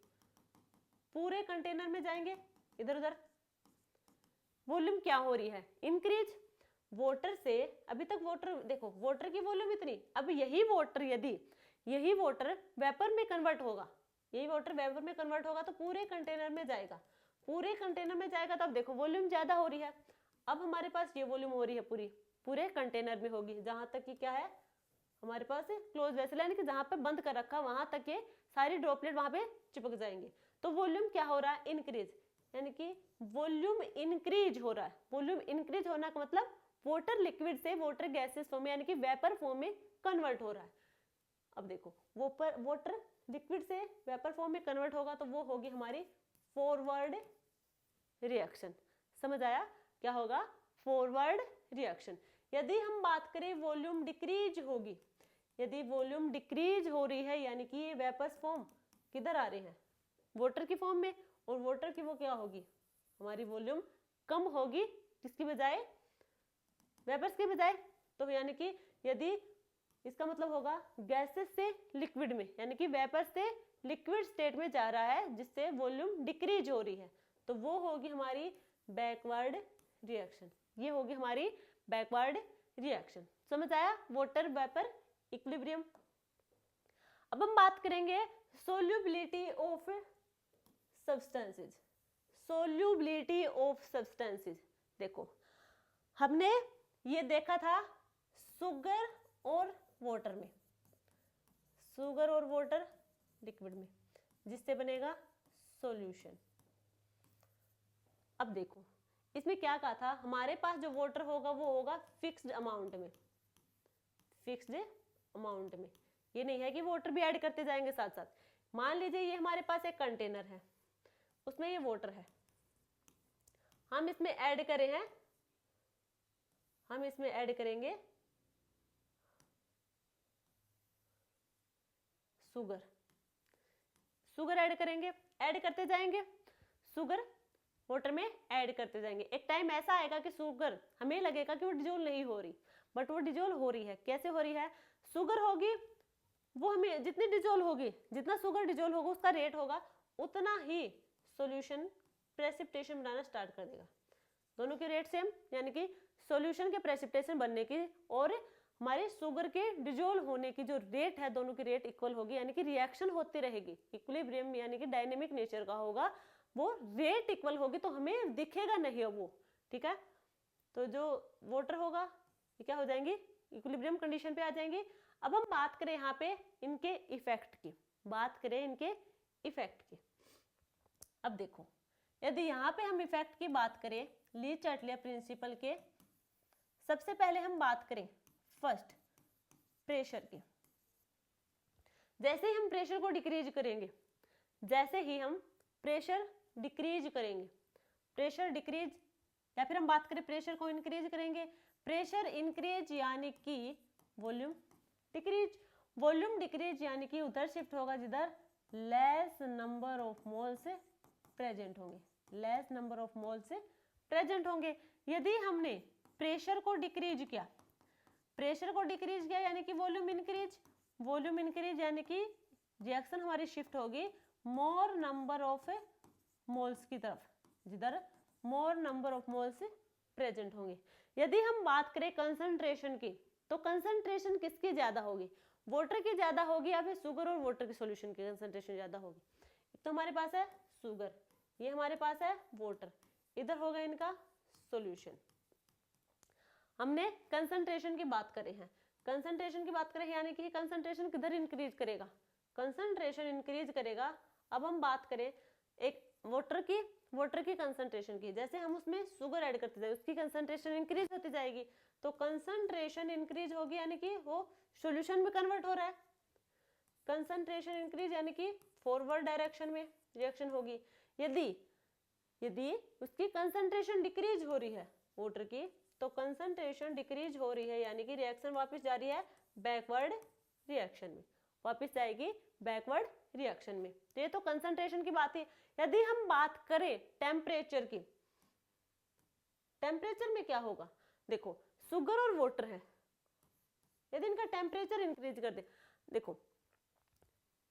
[SPEAKER 1] पूरे कंटेनर में जाएंगे इधर उधर। वॉल्यूम क्या हो रही है, इंक्रीज। वाटर से अभी तक वाटर, देखो वाटर की वॉल्यूम इतनी, अब यही वाटर, यदि यही वाटर वेपर में कन्वर्ट होगा, यही वाटर वेपर में कन्वर्ट होगा तो पूरे कंटेनर में जाएगा, पूरे कंटेनर में जाएगा। तो अब देखो वॉल्यूम ज्यादा हो रही है। अब हमारे पास ये वॉल्यूम हो रही है पूरी, पूरे कंटेनर में होगी, जहां तक कि क्या है हमारे पास क्लोज वेसल, यानी कि जहां पे बंद कर रखा वहां तक ये सारी ड्रॉपलेट वहां पे चिपक जाएंगे। तो वॉल्यूम क्या हो रहा है, इंक्रीज, यानी कि वॉल्यूम इंक्रीज हो रहा है। वॉल्यूम इंक्रीज होना का मतलब वाटर लिक्विड से वाटर गैसेस फॉर्म में यानी कि वेपर फॉर्म में कन्वर्ट हो रहा है। अब देखो वाटर लिक्विड से वेपर फॉर्म में कन्वर्ट होगा तो वो होगी हमारी फॉरवर्ड रिएक्शन। समझ आया, क्या होगा, फॉरवर्ड रिएक्शन। यदि हम बात करें वॉल्यूम डिक्रीज होगी, यदि वॉल्यूम डिक्रीज हो रही है यानी कि ये वेपर्स फॉर्म किधर आ रहे हैं, वाटर की फॉर्म में, और वाटर की वो क्या होगी हमारी वॉल्यूम कम होगी, किसकी बजाय, वेपर्स की बजाय। तो यानी कि यदि इसका मतलब होगा गैसेस से लिक्विड में, यानी कि वेपर से लिक्विड स्टेट में जा रहा है जिससे वॉल्यूम डिक्रीज हो रही है, तो वो होगी हमारी बैकवर्ड रिएक्शन। ये होगी हमारी बैकवर्ड रिएक्शन। समझ आया, वाटर वेपर इक्विलिब्रियम। अब हम बात करेंगे solubility of substances, solubility of substances. देखो हमने ये देखा था शुगर और वाटर में, शुगर और वाटर लिक्विड में, जिससे बनेगा सॉल्यूशन। अब देखो इसमें क्या कहा था, हमारे पास जो वाटर होगा वो होगा फिक्स्ड अमाउंट में, फिक्स्ड अमाउंट में। ये नहीं है कि वाटर भी ऐड करते जाएंगे साथ साथ। मान लीजिए ये हमारे पास एक कंटेनर है, उसमें ये वाटर है, हम इसमें ऐड करें हैं, हम इसमें ऐड करेंगे शुगर, शुगर ऐड करेंगे, ऐड करते जाएंगे, शुगर वाटर में ऐड करते जाएंगे। एक टाइम ऐसा आएगा कि शुगर हमें लगेगा कि वो डिजोल्व नहीं हो रही, बट वो डिजोल्व हो रही है। कैसे हो रही है, शुगर होगी वो हमें जितनी डिजोल्व होगी, जितना शुगर डिजोल्व होगा उसका रेट होगा उतना ही सॉल्यूशन प्रेसिपिटेशन बनाना स्टार्ट कर देगा। दोनों की रेट सेम, यानी कि सॉल्यूशन के प्रेसिपिटेशन बनने की और हमारे शुगर के डिजोल्व होने की जो रेट है, दोनों की रेट इक्वल होगी, यानी कि रिएक्शन होती रहेगी। इक्विलिब्रियम यानी कि डायनेमिक नेचर का होगा, वो रेट इक्वल होगी तो हमें दिखेगा नहीं अब वो, ठीक है। तो जो वाटर होगा ये क्या हो जाएंगी, इक्विलिब्रियम कंडीशन पे आ जाएंगी। अब हम बात करें यहाँ पे इनके इफेक्ट की, बात करें इनके इफेक्ट की। अब देखो, यदि यहाँ पे हम इफेक्ट की बात करें ली-चाटलियर प्रिंसिपल के, सबसे पहले हम बात करें फर्स्ट प्रेशर की। जैसे ही हम प्रेशर को डिक्रीज करेंगे, जैसे ही हम प्रेशर डिक्रीज करेंगे, प्रेशर डिक्रीज, या फिर हम बात करें प्रेशर को इंक्रीज करेंगे, प्रेशर इंक्रीज यानी कि वॉल्यूम डिक्रीज, वॉल्यूम डिक्रीज यानी कि उधर शिफ्ट होगा जिधर less number of moles present होंगे, less number of moles present होंगे। यदि हमने प्रेशर को डिक्रीज किया, प्रेशर को डिक्रीज किया यानी कि वॉल्यूम इंक्रीज, वॉल्यूम इंक्रीज यानी कि रिएक्शन हमारी शिफ्ट होगी मोर नंबर ऑफ मोल्स की तरफ, जिधर more number of moles present होंगे। यदि हम बात करें कंसंट्रेशन की, तो कंसंट्रेशन किसकी ज्यादा होगी, वाटर की ज्यादा होगी या फिर शुगर और वाटर के सॉल्यूशन की कंसंट्रेशन ज्यादा होगी। तो हमारे पास है शुगर, ये हमारे पास है वाटर, इधर होगा इनका सॉल्यूशन। हमने कंसंट्रेशन की बात करें हैं, कंसंट्रेशन की बात करें यानी कि कंसंट्रेशन किधर इंक्रीज करेगा, कंसंट्रेशन इंक्रीज करेगा। अब हम बात करें एक वाटर की, वाटर की कंसंट्रेशन की, जैसे हम उसमें शुगर ऐड करते जाए उसकी कंसंट्रेशन इंक्रीज होती जाएगी, तो कंसंट्रेशन इंक्रीज होगी यानी कि वो सॉल्यूशन में कन्वर्ट हो रहा है। कंसंट्रेशन इंक्रीज यानी कि फॉरवर्ड डायरेक्शन में रिएक्शन होगी। यदि उसकी कंसंट्रेशन डिक्रीज हो रही है वाटर की, तो कंसंट्रेशन डिक्रीज हो रही है यानी कि रिएक्शन वापस जा रही है बैकवर्ड रिएक्शन में, वापस जाएगी बैकवर्ड रिएक्शन में। तो ये तो कंसंट्रेशन की बात है। यदि हम बात करें टेम्परेचर की, टेम्परेचर में क्या होगा, देखो शुगर और वाटर है, यदि इनका टेम्परेचर इंक्रीज कर दे, देखो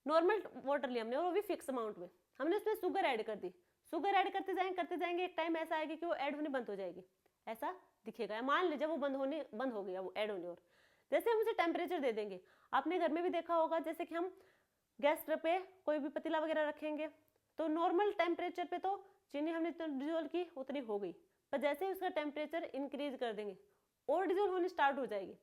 [SPEAKER 1] नॉर्मल वाटर लिया हमने और वो भी फिक्स अमाउंट में, हमने उसमें शुगर ऐड कर दी, शुगर ऐड करते जाएंगे, एक टाइम ऐसा आएगा कि वो ऐड होने बंद हो जाएगी, ऐसा दिखेगा। मान लीजिए वो बंद हो गया, वो ऐड होने, और जैसे हम उसे टेम्परेचर दे देंगे, आपने घर में भी देखा होगा, जैसे कि हम गैस पे कोई भी पतीला वगैरह रखेंगे तो नॉर्मल टेम्परेचर पे तो चीनी हमने तो डिजोल्व की उतनी हो गई, पर जैसे ही उसका टेम्परेचर इंक्रीज कर देंगे और डिजोल्व होनी स्टार्ट हो जाएगी।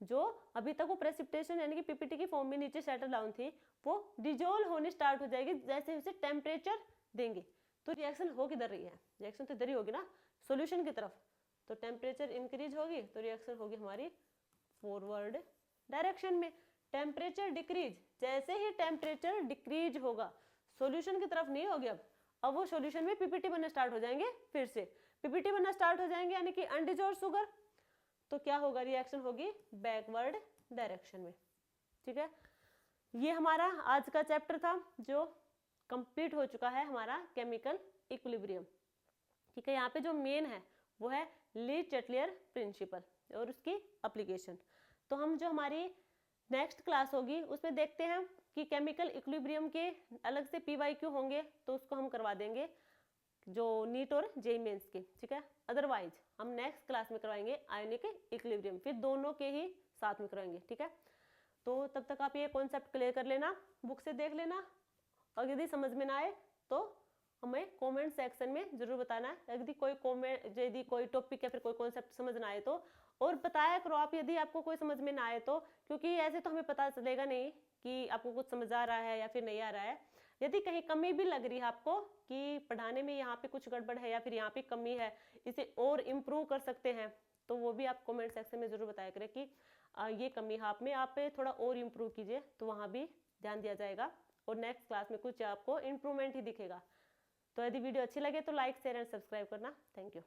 [SPEAKER 1] जो अभी तक वो प्रेसिपिटेशन यानी कि पीपीटी की फॉर्म में नीचे सेटल डाउन थी, वो डिजोल्व होनी स्टार्ट हो जाएगी जैसे उसे टेम्परेचर देंगे। तो रिएक्शन हो किधर रही है, रिएक्शन तो इधर ही होगी ना, सॉल्यूशन की तरफ। तो टेम्परेचर इंक्रीज होगी तो रिएक्शन होगी हमारी फॉरवर्ड डायरेक्शन में। टेम्परेचर डिक्रीज, जैसे ही टेम्परेचर डिक्रीज होगा सॉल्यूशन की तरफ नहीं होगी, अब वो सॉल्यूशन में पीपीटी बनना स्टार्ट हो जाएंगे, फिर से पीपीटी बनना स्टार्ट हो जाएंगे यानी कि अनडिजोल्व्ड शुगर। तो क्या होगा, रिएक्शन होगी बैकवर्ड डायरेक्शन में। ठीक है, ये हमारा आज का चैप्टर था जो कंप्लीट हो चुका है, हमारा केमिकल इक्विलिब्रियम। ठीक है, यहाँ पे जो मेन है वो है ली-चाटलियर प्रिंसिपल और उसकी एप्लीकेशन। तो हम जो हमारी नेक्स्ट क्लास होगी उसमें देखते हैं कि केमिकल इक्विलिब्रियम के अलग से PYQ होंगे, तो उसको हम करवा देंगे जो नीट और जेईई मेंस के। ठीक है, अदरवाइज हम नेक्स्ट क्लास में करवाएंगे आयोनिक इक्विलिब्रियम, फिर दोनों के ही साथ में करवाएंगे। ठीक है, तो तब तक आप ये कॉन्सेप्ट क्लियर कर लेना, बुक से देख लेना, और यदि समझ में ना आए तो हमें कमेंट सेक्शन में जरूर बताना है। यदि कोई टॉपिक या फिर कोई कॉन्सेप्ट समझ ना आए तो, और बताया करो आप यदि आपको कोई समझ में ना आए तो, क्योंकि ऐसे तो हमें पता चलेगा नहीं कि आपको कुछ समझ आ रहा है या फिर नहीं आ रहा है। यदि कहीं कमी भी लग रही है आपको कि पढ़ाने में यहाँ पे कुछ गड़बड़ है या फिर यहाँ पे कमी है, इसे और इम्प्रूव कर सकते हैं, तो वो भी आप कमेंट सेक्शन में जरूर बताया करें कि ये कमी है आप में, आप पे थोड़ा और इम्प्रूव कीजिए, तो वहाँ भी ध्यान दिया जाएगा और नेक्स्ट क्लास में कुछ आपको इम्प्रूवमेंट ही दिखेगा। तो यदि वीडियो अच्छी लगे तो लाइक, शेयर एंड सब्सक्राइब करना। Thank you.